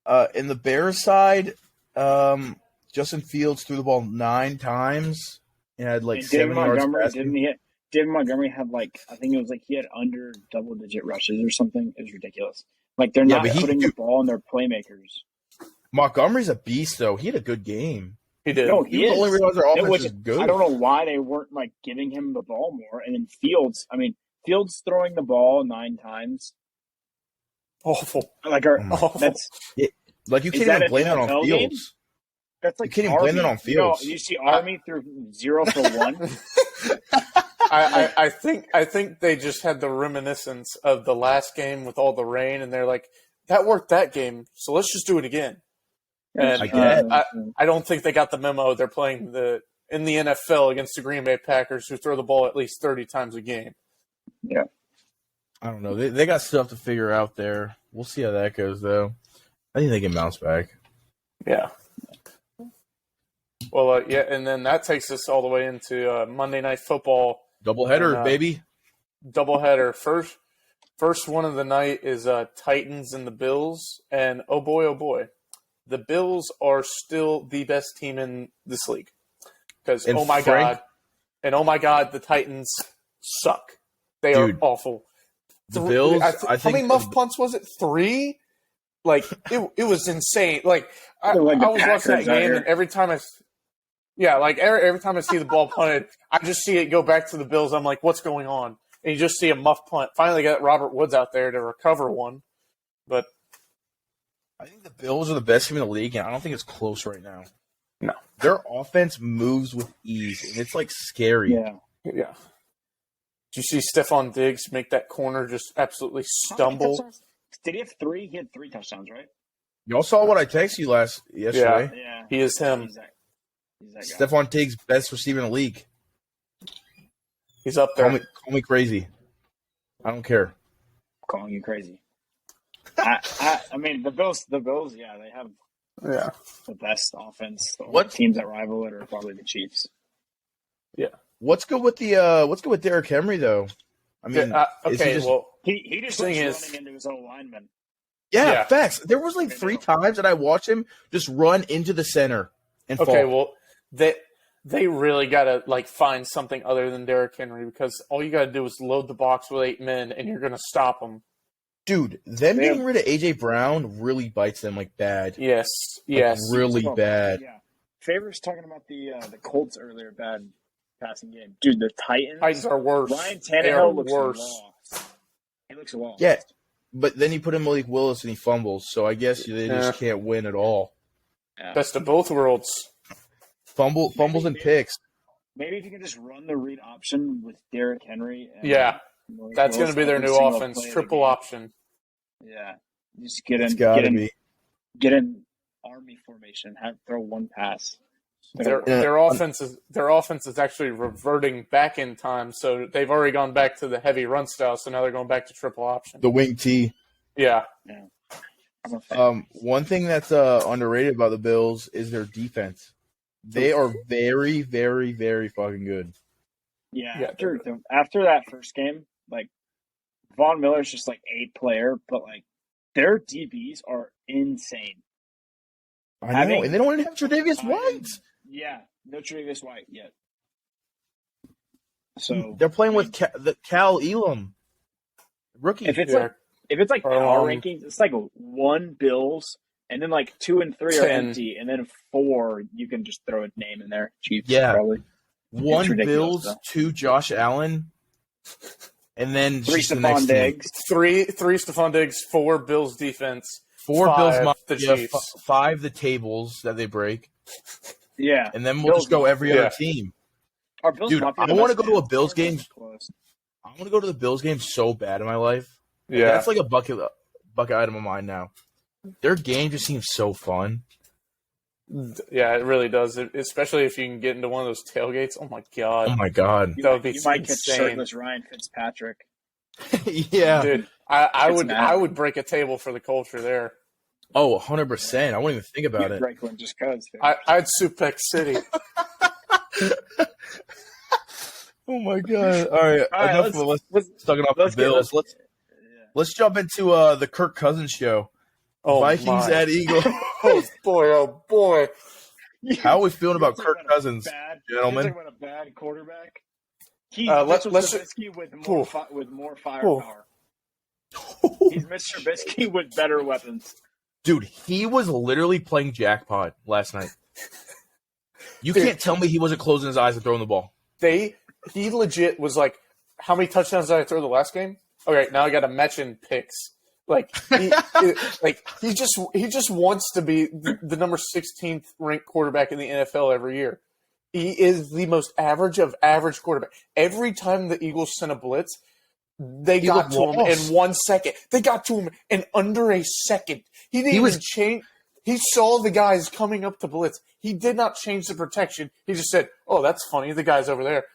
good. In the Bears side, Justin Fields threw the ball 9 times and had 7 yards passing. David Montgomery had I think it was he had under double-digit rushes or something. It was ridiculous. They're not putting the ball in their playmakers. Montgomery's a beast, though. He had a good game. He did. No, he is. Only realize their offense is good. I don't know why they weren't giving him the ball more. And then Fields, Fields throwing the ball 9 times. Awful. Awful. That's you can't even blame it on Fields. Game? That's you can't even blame it on Fields. You see Army threw 0 for 1. I think they just had the reminiscence of the last game with all the rain, and they're like, that worked that game, so let's just do it again. And I don't think they got the memo. They're playing in the NFL against the Green Bay Packers, who throw the ball at least 30 times a game. Yeah. I don't know. They got stuff to figure out there. We'll see how that goes, though. I think they can bounce back. Yeah. Well, and then that takes us all the way into Monday Night Football. Doubleheader, baby. Doubleheader. First one of the night is Titans and the Bills. And oh boy, the Bills are still the best team in this league. Because, oh my God, the Titans suck. They are awful. The Bills, I think. How many muff punts was it? 3? It was insane. I was watching that game, and every time I see the ball punted, I just see it go back to the Bills. I'm like, what's going on? And you just see a muff punt. Finally got Robert Woods out there to recover one. But I think the Bills are the best team in the league, and I don't think it's close right now. No. Their offense moves with ease, and it's scary. Yeah. Yeah. Did you see Stephon Diggs make that corner just absolutely stumble? Did he have 3? He had 3 touchdowns, right? Y'all saw what I texted you yesterday. Yeah. He is him. He's that guy. Stephon Diggs, best receiver in the league. He's up there. Call me crazy. I don't care. Calling you crazy. The Bills, yeah, they have the best offense. The only teams that rival it are probably the Chiefs. Yeah. What's good with Derrick Henry though? He just running into his own lineman. Yeah, facts. There was 3 times that I watched him just run into the center and fall. Okay, well, they really got to find something other than Derrick Henry because all you got to do is load the box with 8 men and you're going to stop them. Dude, getting rid of A.J. Brown really bites them bad. Yes. Really bad. Yeah. Favors talking about the Colts earlier, bad passing game. Dude, the Titans are worse. Ryan Tannehill looks worse. Lost. He looks lost. Yeah, but then you put in Malik Willis and he fumbles, so I guess they just can't win at all. Yeah. Best of both worlds. Fumbles and picks. Maybe if you can just run the read option with Derrick Henry. That's going to be their new offense, triple option. Yeah, just get in army formation, have throw one pass. Their offense is actually reverting back in time, so they've already gone back to the heavy run style. So now they're going back to triple option. The wing T. Yeah. One thing that's underrated about the Bills is their defense. They are very, very, very fucking good. Yeah. After that first game, like Von Miller's just like a player, but like their DBs are insane. I know, and they don't even have Tre'Davious White. Yeah, no Tre'Davious White yet. So they're playing with Cal Elam, rookie. If it's like power rankings, it's like 1 Bills, and then like 2 and 3 are empty, and then 4 you can just throw a name in there. Chiefs, probably. 1 Bills, though. 2 Josh Allen, and then 3 Stephon Diggs. 3 Stephon Diggs, 4 Bills defense. 4 Bills, the Chiefs. 5 the tables that they break. Yeah, and then we'll just go every other team. Dude, I want to go to a Bills game. I want to go to the Bills game so bad in my life. Yeah, that's like a bucket item of mine now. Their game just seems so fun. Yeah, it really does. Especially if you can get into one of those tailgates. Oh my god! That would be you might catch shirtless Ryan Fitzpatrick. Yeah, dude. I would break a table for the culture there. Oh, 100%. I wouldn't even think about it. Break one just cause. I'd Suplex City. Oh my god! All right, enough of us talking off the Bills. Let's jump into the Kirk Cousins show. Vikings at Eagles. Oh boy! How are we feeling about Kirk Cousins, gentlemen? About a bad quarterback. He's Trubisky with more firepower. He's Mr. Trubisky with better weapons. Dude, he was literally playing jackpot last night. You can't tell me he wasn't closing his eyes and throwing the ball. He legit was like, how many touchdowns did I throw the last game? Okay, now I got to match in picks. Like he just wants to be the number 16th ranked quarterback in the NFL every year. He is the most average of average quarterback. Every time the Eagles sent a blitz, they got to him in 1 second. They got to him in under a second. He didn't even change. He saw the guys coming up to blitz. He did not change the protection. He just said, "Oh, that's funny. The guy's over there."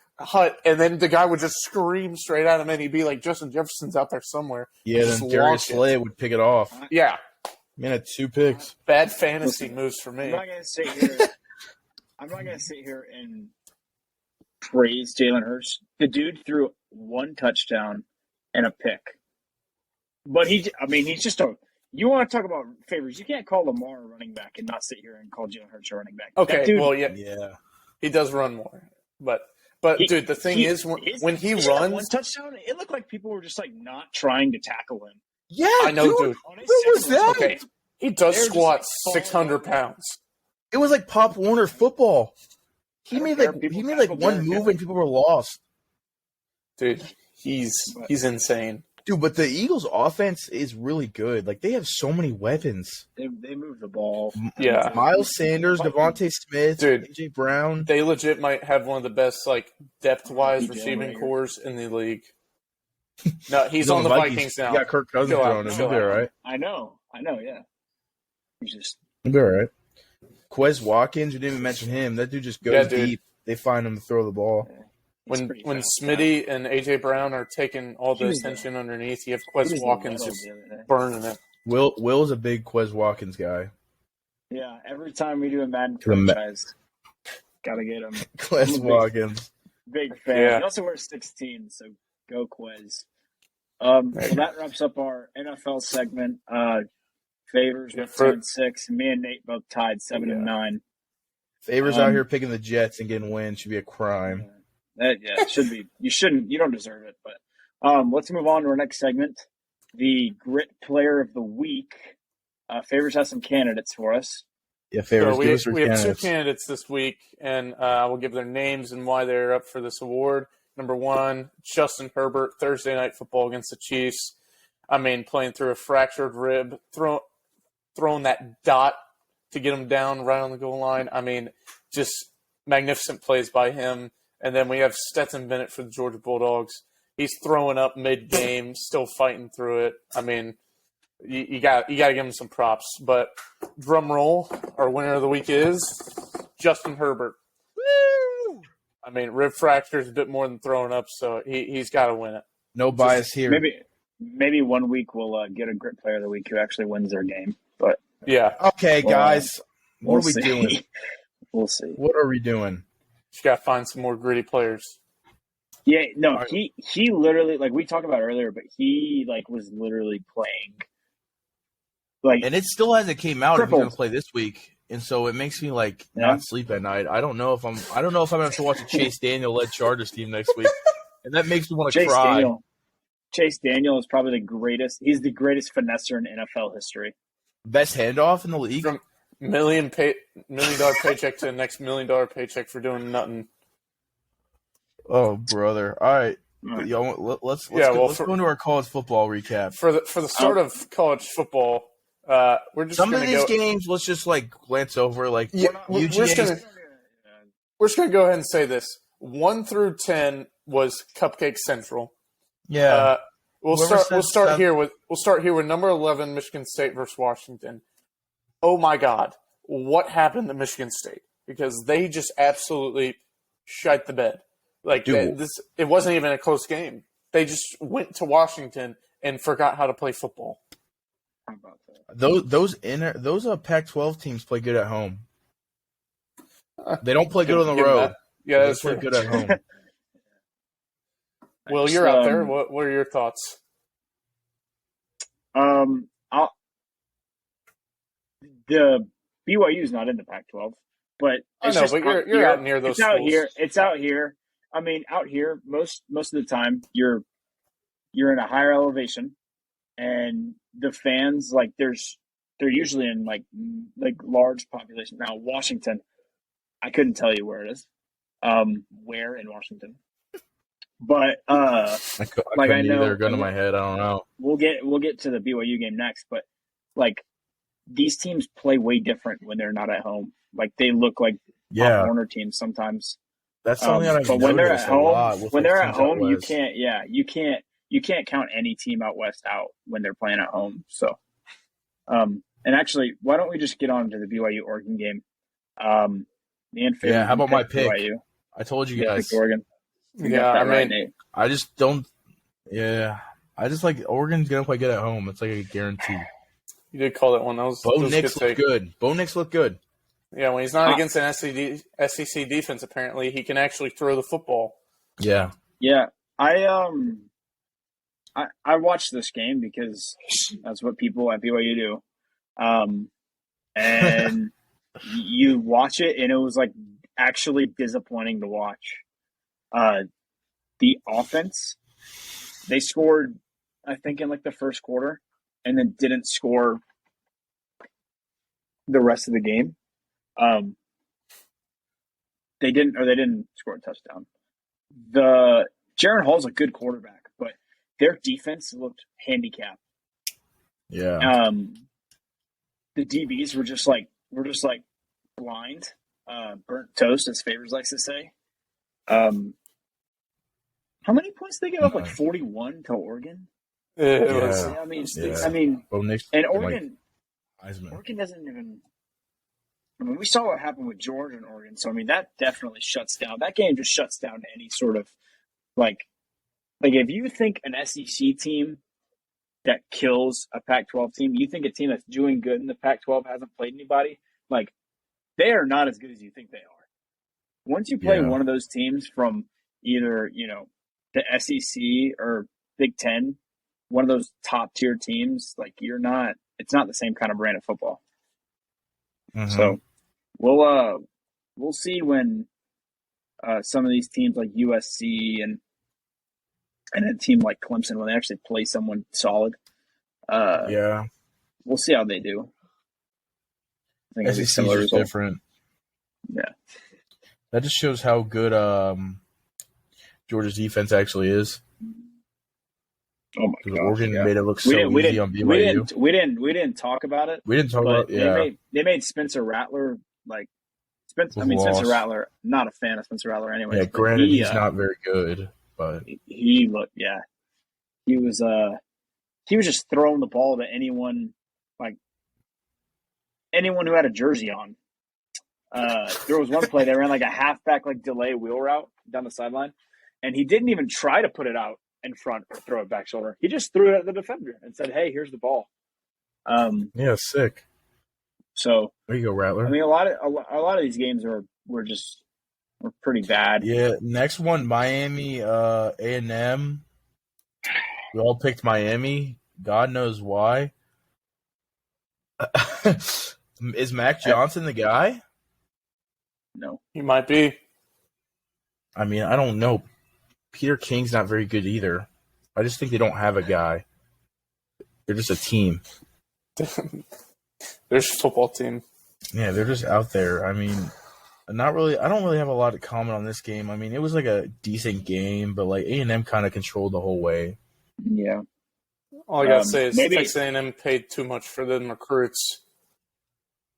And then the guy would just scream straight at him, and he'd be like, "Justin Jefferson's out there somewhere." Yeah, then Darius Slay would pick it off. Yeah, man, had 2 picks. Bad fantasy moves for me. I'm not gonna sit here and praise Jalen Hurts. The dude threw 1 touchdown and a pick, but he's just a. You want to talk about favors? You can't call Lamar a running back and not sit here and call Jalen Hurts a running back. Okay, yeah, he does run more, but dude, the thing is when he runs 1 touchdown, it looked like people were just like not trying to tackle him. Yeah, I know, dude. What was that? Okay, he does squat 600 pounds. It was like Pop Warner football. He made like one move and people were lost. Dude, he's insane. Dude, but the Eagles' offense is really good. Like, they have so many weapons. They move the ball. Yeah. Miles Sanders, Devontae Smith, dude, A.J. Brown. They legit might have one of the best, like, depth-wise receiving cores in the league. No, he's on the Vikings now. You got Kirk Cousins on him. He'll be all right. I know, yeah. He'll be all right. Quez Watkins, you didn't even mention him. That dude just goes deep. They find him to throw the ball. Yeah. When Smitty and A.J. Brown are taking all the attention underneath, you have Quez Watkins just burning it. Will's a big Quez Watkins guy. Yeah, every time we do a Madden franchise, gotta get him. Quez Watkins. Big fan. Yeah. He also wears 16, so go Quez. Well, that wraps up our NFL segment. Favors with 10-6. Me and Nate both tied 7-9. Favors out here picking the Jets and getting wins should be a crime. It should be. You shouldn't. You don't deserve it. But let's move on to our next segment, the Grit Player of the Week. Favors has some candidates for us. Yeah, Favors. So we have 2 candidates this week, and I will give their names and why they're up for this award. Number 1, Justin Herbert, Thursday Night Football against the Chiefs. I mean, playing through a fractured rib, throwing that dot to get him down right on the goal line. I mean, just magnificent plays by him. And then we have Stetson Bennett for the Georgia Bulldogs. He's throwing up mid-game, still fighting through it. I mean, you got to give him some props. But drum roll, our winner of the week is Justin Herbert. Woo! I mean, rib fracture is a bit more than throwing up, so he's got to win it. No bias here. Maybe 1 week we'll get a grit player of the week who actually wins their game. But yeah. Okay, guys. What are we doing? We'll see. What are we doing? Just got to find some more gritty players. Yeah, no, he literally, like we talked about earlier, but he like was literally playing. Like, and it still hasn't came out if he's tripled. going to play this week, and so it makes me like not sleep at night. I don't know if I'm going to have to watch a Chase Daniel led Chargers team next week, and that makes me want to cry. Chase Daniel is probably the greatest. He's the greatest finesser in NFL history. Best handoff in the league. From $1 million paycheck to the next $1 million paycheck for doing nothing. Oh, brother! All right, yo, let's go into our college football recap. For the start of college football, we're just some of these games. Let's just like glance over. Like, we're just gonna go ahead and say this: 1 through 10 was Cupcake Central. Yeah, we'll start here with number 11 Michigan State versus Washington. Oh my God, what happened to Michigan State? Because they just absolutely shite the bed. Like, it wasn't even a close game. They just went to Washington and forgot how to play football. How about that? Those Pac-12 teams play good at home. They don't play good on the road. Yeah, they that's play good at home. Well, you're out there. What are your thoughts? The BYU's not in the Pac-12, but you're out near those schools. It's out here. I mean, out here, most of the time, you're in a higher elevation, and the fans they're usually in like large population. Now, Washington, I couldn't tell you where it is, where in Washington, but I know they're gun to my head. I don't know. We'll get to the BYU game next, but like these teams play way different when they're not at home. Like they look like Pop Warner teams sometimes. That's something I've but when they're at home, you can't count any team out west out when they're playing at home. So, and actually, why don't we just get on to the BYU Oregon game? How about my pick? BYU. I told you guys. Oregon. I just don't. Yeah, I just like Oregon's gonna play good at home. It's like a guarantee. You did call that one. That was Bo Nix looked good. Bo Nix looked good. Yeah, when he's not against an SEC defense, apparently he can actually throw the football. Yeah. Yeah. I watched this game because that's what people at BYU do. And you watch it, and it was like actually disappointing to watch. The offense, they scored, I think, in like the first quarter, and then didn't score the rest of the game. They didn't score a touchdown. Jaron Hall's a good quarterback, but their defense looked handicapped. Yeah. The DBs were just like blind, burnt toast, as Favors likes to say. How many points did they give up? Like 41 to Oregon. It was. I mean, and Oregon Oregon doesn't even. I mean, we saw what happened with Georgia and Oregon, so I mean that definitely shuts down. That game just shuts down any sort of like if you think an SEC team that kills a Pac-12 team, you think a team that's doing good in the Pac-12 hasn't played anybody, like they are not as good as you think they are. Once you play one of those teams from either the SEC or Big Ten, one of those top tier teams, like it's not the same kind of brand of football. Mm-hmm. So we'll see when some of these teams like USC and a team like Clemson, when they actually play someone solid. We'll see how they do. I think SEC is different. Yeah, that just shows how good Georgia's defense actually is. Oh my god! Oregon made it look so easy on BYU. We didn't talk about it. We didn't talk about they made Spencer Rattler Spencer Rattler, not a fan of Spencer Rattler anyway. Yeah, granted he's not very good, but he looked. Yeah, he was. he was just throwing the ball to anyone who had a jersey on. There was one play they ran like a halfback delay wheel route down the sideline, and he didn't even try to put it out in front or throw it back shoulder. He just threw it at the defender and said, "Hey, here's the ball." Yeah, sick. So there you go, Rattler. I mean, a lot of these games were pretty bad. Yeah. Next one, Miami, A&M. We all picked Miami. God knows why. Is Mac Johnson the guy? No, he might be. I mean, I don't know. Peter King's not very good either. I just think they don't have a guy. They're just a team. There's a football team. Yeah, they're just out there. I mean, not really. I don't really have a lot to comment on this game. I mean, it was like a decent game, but A&M kind of controlled the whole way. Yeah. All I gotta say is maybe Texas A&M paid too much for them recruits.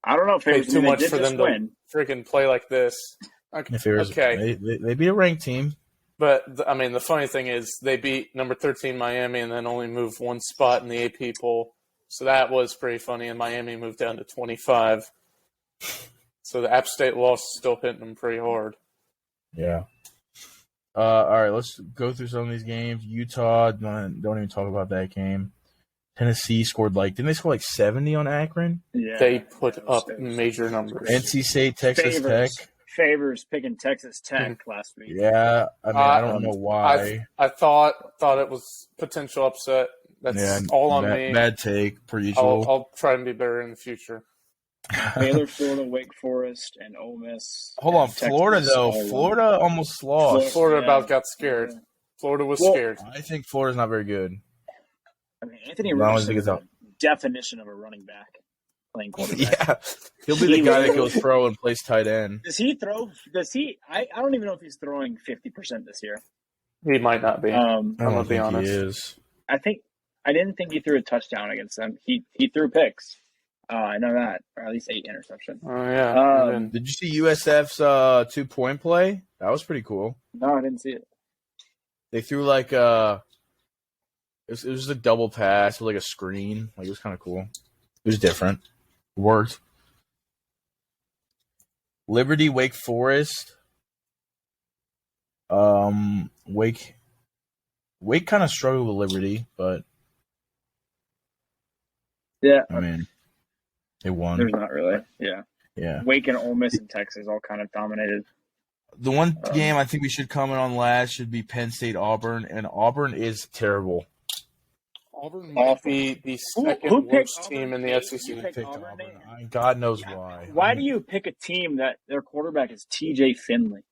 I don't know if paid too much for them to freaking play like this. Okay, they beat a ranked team. But, I mean, the funny thing is they beat number 13 Miami and then only moved one spot in the AP poll. So that was pretty funny, and Miami moved down to 25. So the App State loss is still hitting them pretty hard. Yeah. All right, let's go through some of these games. Utah, don't even talk about that game. Tennessee scored didn't they score 70 on Akron? Yeah. They put up major numbers. NC State, Texas Tech. Favors picking Texas Tech last week. Yeah, I mean, I don't know why. I thought it was potential upset. That's all on me. Bad take, per usual. I'll try and be better in the future. Baylor, Florida, Wake Forest, and Ole Miss. Hold on, Florida though. Florida almost lost. Florida about got scared. Yeah. Florida was scared. I think Florida's not very good. I mean, Anthony Rose is the definition of a running back playing quarterback. Yeah, he'll be the guy that goes pro and plays tight end. Does he throw? I don't even know if he's throwing 50% this year. He might not be. I'm gonna be honest. He is. I didn't think he threw a touchdown against them. He threw picks. I know that, or at least 8 interceptions. Oh yeah. Did you see USF's 2-point play? That was pretty cool. No, I didn't see it. They threw it was just a double pass with a screen. It was kind of cool. It was different. It worked. Liberty, Wake Forest. Wake kind of struggled with Liberty, but yeah, I mean, they won. There's not really, yeah. Wake and Ole Miss and Texas all kind of dominated. The one game I think we should comment on last should be Penn State Auburn, and Auburn is terrible. Auburn might be the second worst team in the SEC. Auburn. God knows why. Why do you pick a team that their quarterback is TJ Finley?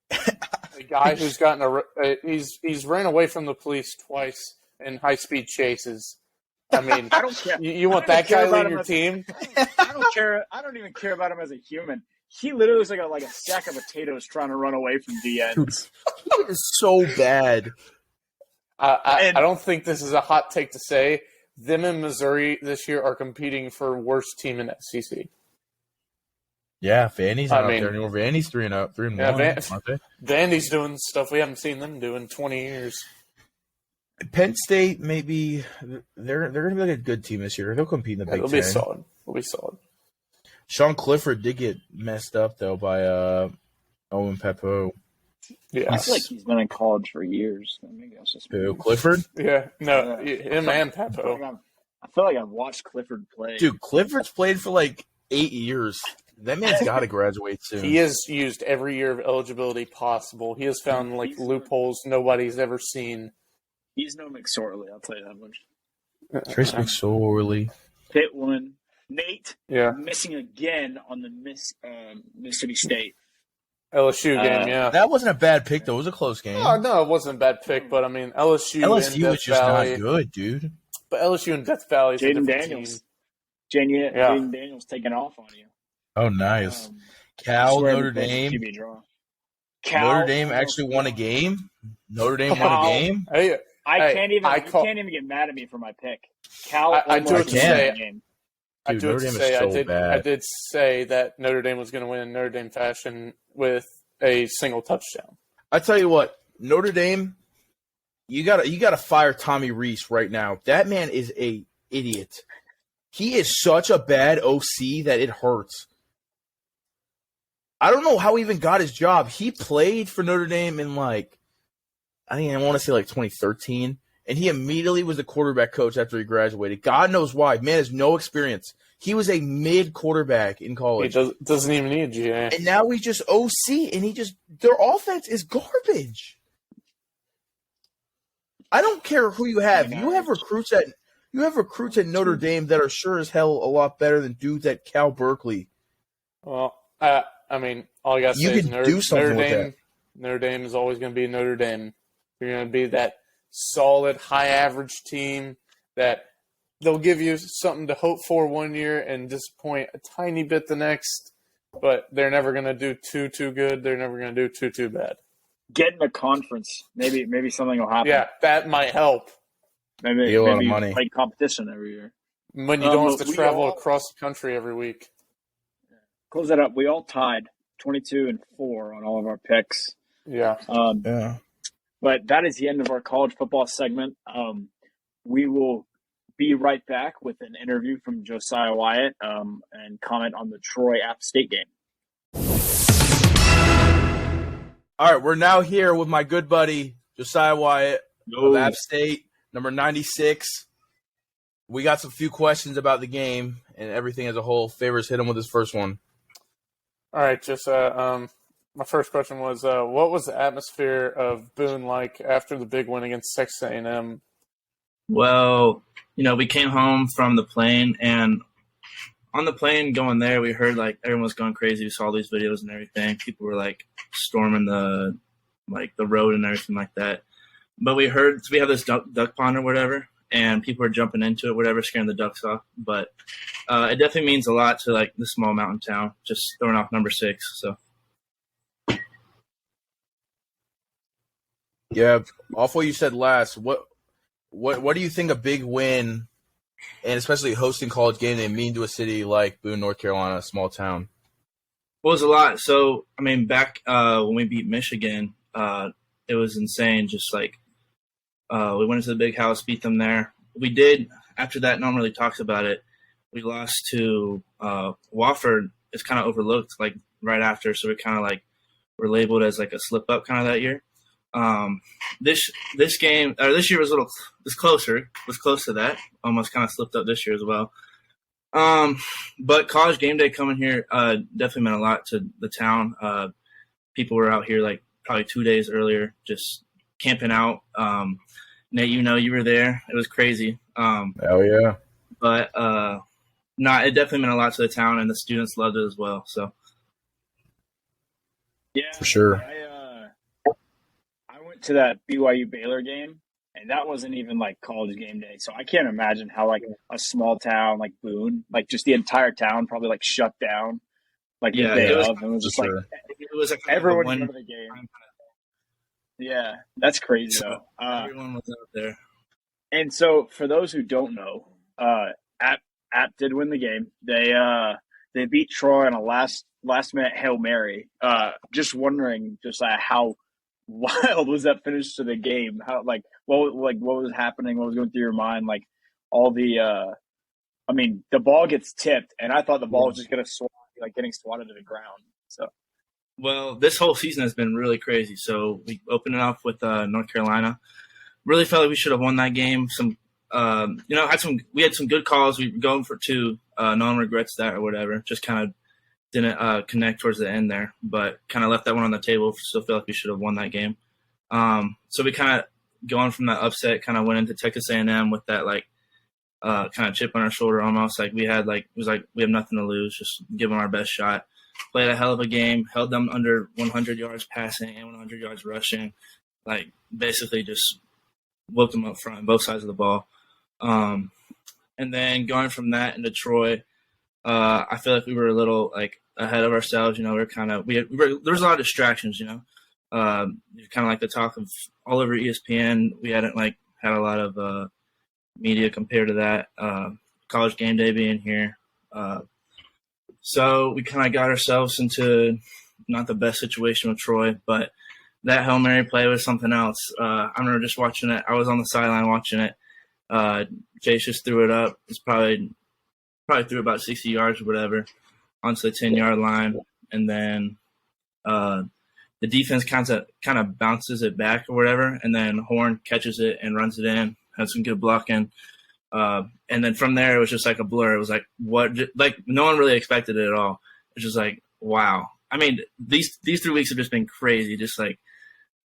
A guy who's gotten he's ran away from the police twice in high-speed chases. I mean, I don't care. You want that guy leading your team? I don't care. I don't even care about him as a human. He literally was like a sack of potatoes trying to run away from DN. Dude, he is so bad. I don't think this is a hot take to say. Them and Missouri this year are competing for worst team in SEC. Yeah, Vandy's not up there anymore. Vandy's 3-1. Yeah, Vandy's doing stuff we haven't seen them do in 20 years. Penn State, maybe they're going to be a good team this year. They'll compete in the Big Ten. They'll be solid. Sean Clifford did get messed up though by Owen Pepo. Yeah, I feel like he's been in college for years. Maybe that's just Clifford. Yeah, no, him and Pepo. I feel like I've watched Clifford play. Dude, Clifford's played for 8 years. That man's got to graduate soon. He has used every year of eligibility possible. He has found loopholes nobody's ever seen. He's no McSorley, I'll tell you that much. Trace McSorley. Pitt won. Nate, yeah, missing again on the Mississippi State LSU game. Yeah, that wasn't a bad pick though. It was a close game. No, it wasn't a bad pick. But I mean, LSU was just not good, dude. But LSU and Death Valley, Jaden Daniels, Jaden Daniels taking off on you. Oh, nice. Cal, Notre Dame. Notre Dame actually won a game. Notre Dame won a game. Hey, you can't even get mad at me for my pick. Cal, I do have to say. Game. I did say that Notre Dame was going to win in Notre Dame fashion with a single touchdown. I tell you what, Notre Dame, You gotta fire Tommy Rees right now. That man is a idiot. He is such a bad OC that it hurts. I don't know how he even got his job. He played for Notre Dame in I want to say 2013, and he immediately was the quarterback coach after he graduated. God knows why. Man has no experience. He was a mid quarterback in college. He doesn't even need a GA. And now he's just OC, and their offense is garbage. I don't care who you have. You have recruits at Notre Dame that are sure as hell a lot better than dudes at Cal Berkeley. Well, I mean, all you got to say is Notre Dame. Notre Dame is always going to be Notre Dame. You're going to be that solid, high-average team that they'll give you something to hope for one year and disappoint a tiny bit the next, but they're never going to do too good. They're never going to do too bad. Get in a conference. Maybe something will happen. Yeah, that might help. Maybe a lot of money. Play competition every year. When you don't have to travel across the country every week. Close that up. We all tied 22-4 on all of our picks. Yeah. Yeah. But that is the end of our college football segment. We will be right back with an interview from Josiah Wyatt and comment on the Troy App State game. All right, we're now here with my good buddy Josiah Wyatt of App State, number 96. We got some few questions about the game and everything as a whole. Favors, hit him with his first one. All right, my first question was, what was the atmosphere of Boone like after the big win against Texas A&M? Well, we came home from the plane, and on the plane going there, we heard everyone was going crazy. We saw these videos and everything. People were storming the road and everything like that. But we heard, so we have this duck pond or whatever, and people were jumping into it, whatever, scaring the ducks off. But it definitely means a lot to the small mountain town, just throwing off number 6. So. Yeah, off what you said last, what do you think a big win, and especially hosting college game day, mean to a city like Boone, North Carolina, a small town? Well, it was a lot. So, back when we beat Michigan, it was insane. Just we went into the big house, beat them there. We did, after that, no one really talks about it. We lost to Wofford. It's kind of overlooked, right after. So we kind of were labeled as a slip up kind of that year. This game, or this year was closer. Was close to that. Almost kind of slipped up this year as well. But college game day coming here definitely meant a lot to the town. People were out here probably 2 days earlier, just camping out. Nate, you were there. It was crazy. Hell yeah! But it definitely meant a lot to the town, and the students loved it as well. So yeah, for sure. I went to that BYU Baylor game, and that wasn't even college game day. So I can't imagine how a small town like Boone, just the entire town probably shut down the day of. It was just it was everyone went to the game. Yeah, that's crazy though. Everyone was out there. And so for those who don't know, App did win the game. They beat Troy on a last minute Hail Mary. Just wondering, how wild was that finish to the game? How what was happening? What was going through your mind? All the the ball gets tipped, and I thought the ball was just gonna getting swatted to the ground. So. Well, this whole season has been really crazy. So we opened it up with North Carolina. Really felt like we should have won that game. We had some good calls. We were going for 2. No one regrets that or whatever. Just kind of didn't connect towards the end there, but kind of left that one on the table. Still feel like we should have won that game. So we kind of going from that upset, kind of went into Texas A&M with that kind of chip on our shoulder almost. We had it was we have nothing to lose. Just give them our best shot. Played a hell of a game. Held them under 100 yards passing and 100 yards rushing. Basically just whooped them up front, both sides of the ball. And then going from that into Troy, I feel like we were a little ahead of ourselves. We were kind of there was a lot of distractions. Kind of the talk of all over ESPN. We hadn't had a lot of media compared to that. College game day being here, so we kind of got ourselves into not the best situation with Troy, but that Hail Mary play was something else. I remember just watching it. I was on the sideline watching it. Chase just threw it up. It's probably threw about 60 yards or whatever onto the 10-yard line, and then the defense kind of bounces it back or whatever, and then Horn catches it and runs it in. Had some good blocking, and then from there it was just like a blur. It was like what, like no one really expected it at all. It's just like wow. I mean, these 3 weeks have just been crazy. Just like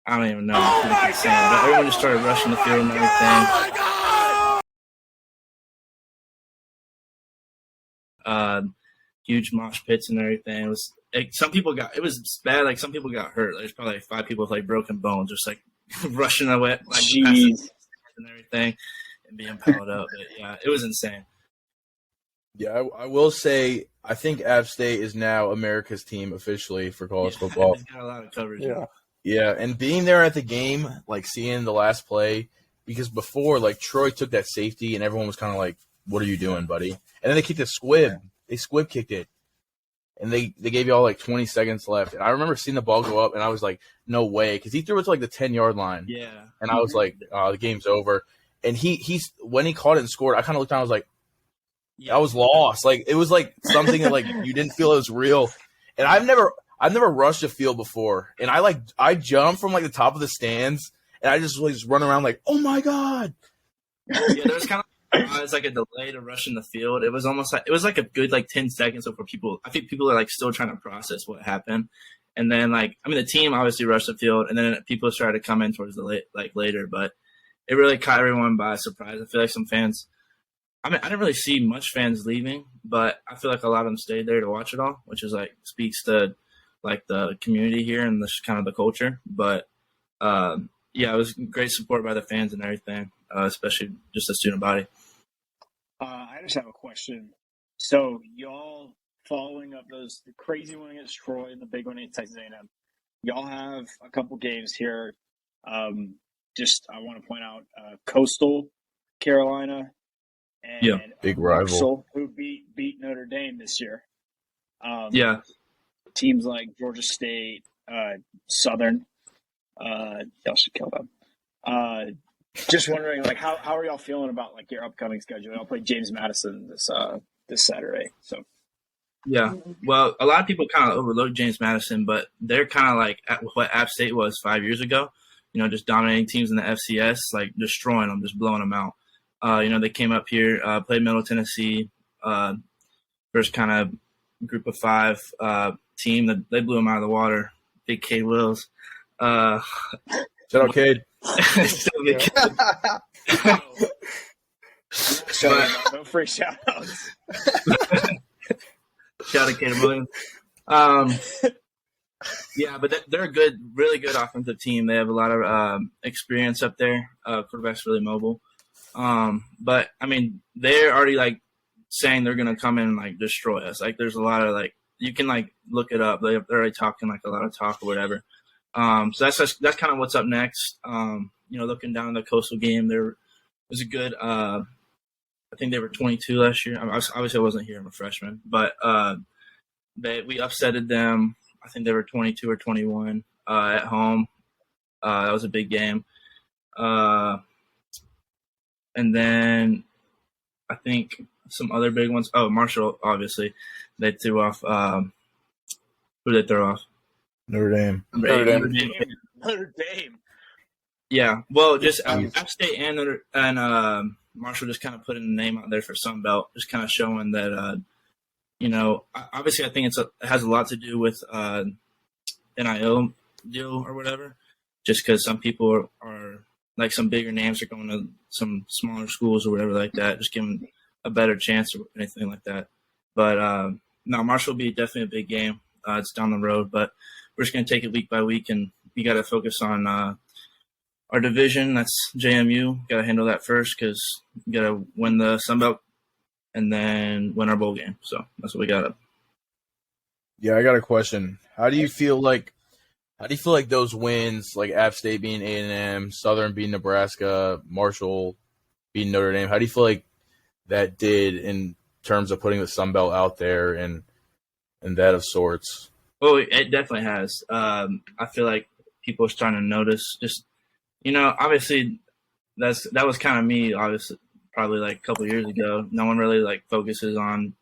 I don't even know. Oh my God! But everyone just started rushing the field and everything. Oh my God! Huge mosh pits and everything. It was like, it was bad. Like some people got hurt. There's probably like 5 people with like broken bones, just like rushing away, like and everything, and being piled up. But, yeah, it was insane. Yeah, I will say I think App State is now America's team officially for college football. It's got a lot of coverage. Yeah, and being there at the game, like seeing the last play, because before like Troy took that safety and everyone was kind of like, "What are you doing, buddy?" And then they kicked a squib. Yeah. They squib kicked it. And they gave you all like 20 seconds left. And I remember seeing the ball go up, and I was like, no way. Because he threw it to like the 10-yard line. Yeah. And I was like, the game's over. And he's when he caught it and scored, I kind of looked down, I was like, I was lost. Like, it was like something that like you didn't feel it was real. And I've never rushed a field before. And I jumped from like the top of the stands, and I just run around like, oh my God. Yeah, there was kind of it's like a delay to rush in the field. It was almost like a good like 10 seconds for people. I think people are like still trying to process what happened, and then the team obviously rushed the field, and then people started to come in towards the later, but it really caught everyone by surprise. I feel like some fans. I mean, I didn't really see much fans leaving, but I feel like a lot of them stayed there to watch it all, which is like speaks to like the community here and the kind of the culture. But yeah, it was great support by the fans and everything, especially just the student body. I just have a question. So y'all following up the crazy one against Troy and the big one against Texas A&M, y'all have a couple games here. Just I want to point out Coastal Carolina and big rival Marshall, who beat Notre Dame this year. Teams like Georgia State, Southern, y'all should kill them. Just wondering, like, how are y'all feeling about like your upcoming schedule? Y'all play James Madison this Saturday, so. Yeah, well, a lot of people kind of overlook James Madison, but they're kind of like what App State was 5 years ago. You know, just dominating teams in the FCS, like destroying them, just blowing them out. They came up here, played Middle Tennessee, first kind of group of 5 team that they blew them out of the water. Big Cade Wills. Shout out Cade. No free shout outs. Shout out Caleb Williams. Yeah, but they're a really good offensive team. They have a lot of experience up there. Quarterback's really mobile. But I mean, they're already like saying they're gonna come in and like destroy us. Like, there's a lot of like you can like look it up. They're already talking like a lot of talk or whatever. So that's kind of what's up next. Looking down the Coastal game, there was a good. I think they were 22 last year. Obviously, I wasn't here. I'm a freshman, but we upsetted them. I think they were 22 or 21 at home. That was a big game. And then I think some other big ones. Oh, Marshall, obviously, they threw off. Who did they throw off? Notre Dame. Notre Dame. Yeah, well, just App State and Marshall just kind of putting the name out there for Sun Belt, just kind of showing that, obviously I think it has a lot to do with NIL deal or whatever, just because some people are like some bigger names are going to some smaller schools or whatever like that, just giving a better chance or anything like that. But no, Marshall will be definitely a big game. It's down the road, but we're just going to take it week by week, and we got to focus on our division. That's JMU. Got to handle that first because we got to win the Sun Belt and then win our bowl game. So that's what we got. Yeah, I got a question. How do you feel like those wins, like App State beating A&M, Southern beating Nebraska, Marshall beating Notre Dame, how do you feel like that did in terms of putting the Sun Belt out there and that of sorts? Oh, it definitely has. I feel like people are starting to notice. Just obviously that was kind of me. Obviously, probably like a couple of years ago, no one really like focuses on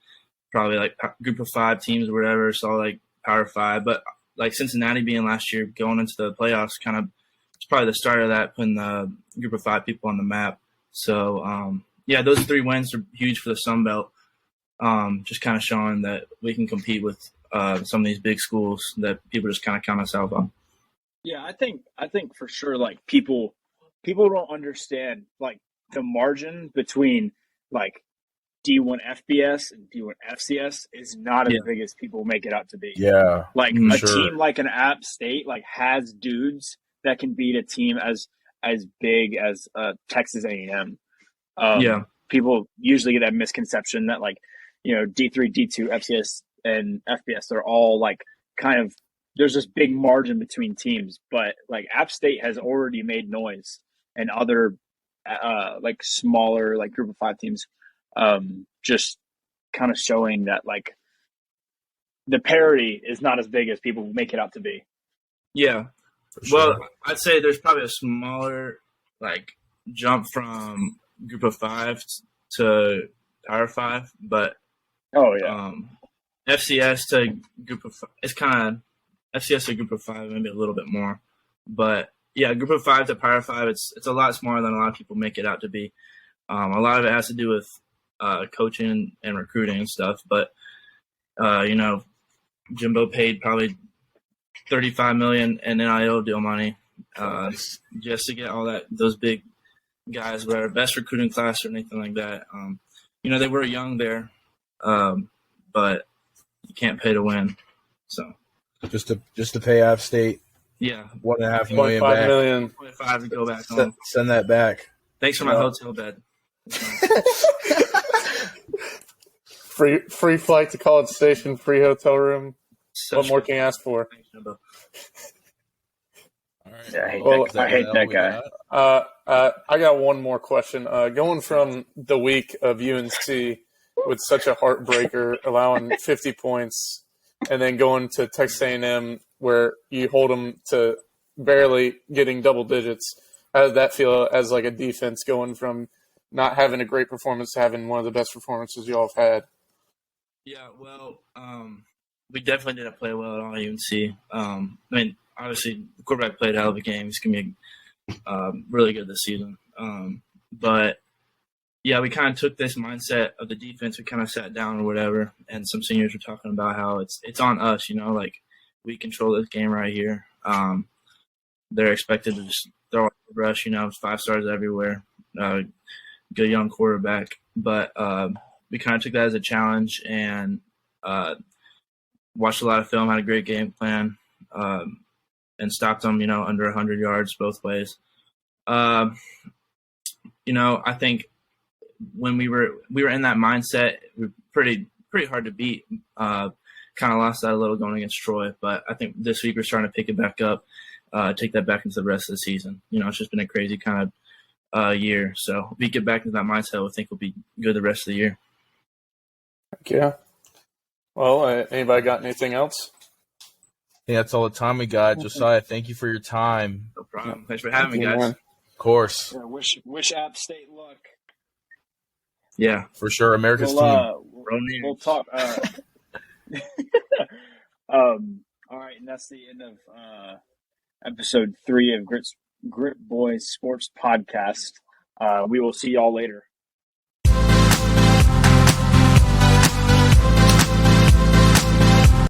probably like group of 5 teams or whatever. So like Power 5, but like Cincinnati being last year going into the playoffs, kind of it's probably the start of that, putting the group of 5 people on the map. So those 3 wins are huge for the Sun Belt. Just kind of showing that we can compete with some of these big schools that people just kind of count us out on. Yeah, I think for sure, like people don't understand like the margin between like D1 FBS and D1 FCS is not as big as people make it out to be. Yeah, like a team like an App State like has dudes that can beat a team as big as Texas A&M. People usually get that misconception that like D3, D2, FCS, and FBS are all like kind of there's this big margin between teams, but like App State has already made noise, and other like smaller like group of 5 teams just kind of showing that like the parity is not as big as people make it out to be. Yeah. Sure. Well, I'd say there's probably a smaller like jump from group of 5 to Power 5, but FCS to group of 5, it's kind of FCS to group of 5 maybe a little bit more, but group of 5 to Power 5, it's a lot smaller than a lot of people make it out to be. A lot of it has to do with coaching and recruiting and stuff, but Jimbo paid probably $35 million in NIL deal money just to get all those big guys, whatever, best recruiting class or anything like that. They were young there, but you can't pay to win. So just to pay App State, $1.5 million back. $1.5 million. 25 to go back home. Send that back. Thanks for my hotel bed. Free flight to College Station, free hotel room. What more can you ask for? Thanks, Jimbo. All right. Yeah, I hate that guy. I got one more question. Going from the week of UNC with such a heartbreaker, allowing 50 points, and then going to Texas A&M where you hold them to barely getting double digits. How does that feel as like a defense going from not having a great performance to having one of the best performances y'all have had? Yeah, well, we definitely didn't play well at all at UNC. I mean, obviously, the quarterback played a hell of a game. He's going to be really good this season. But, we kind of took this mindset of the defense. We kind of sat down or whatever, and some seniors were talking about how it's on us, like we control this game right here. They're expected to just throw a rush, 5 stars everywhere. Good young quarterback. But we kind of took that as a challenge and watched a lot of film, had a great game plan, and stopped them, under 100 yards both ways. I think when we were in that mindset, we were pretty hard to beat. Kind of lost that a little going against Troy, but I think this week we're starting to pick it back up, take that back into the rest of the season. It's just been a crazy kind of year. So if we get back into that mindset, I think we'll be good the rest of the year. Yeah. Well, anybody got anything else? Yeah, that's all the time we got. Josiah, thank you for your time. No problem. Thanks for having me, guys. Man. Of course. Yeah, wish App State luck. Yeah, for sure. America's team. We'll talk. All right, and that's the end of episode 3 of Grit Boys Sports Podcast. We will see y'all later.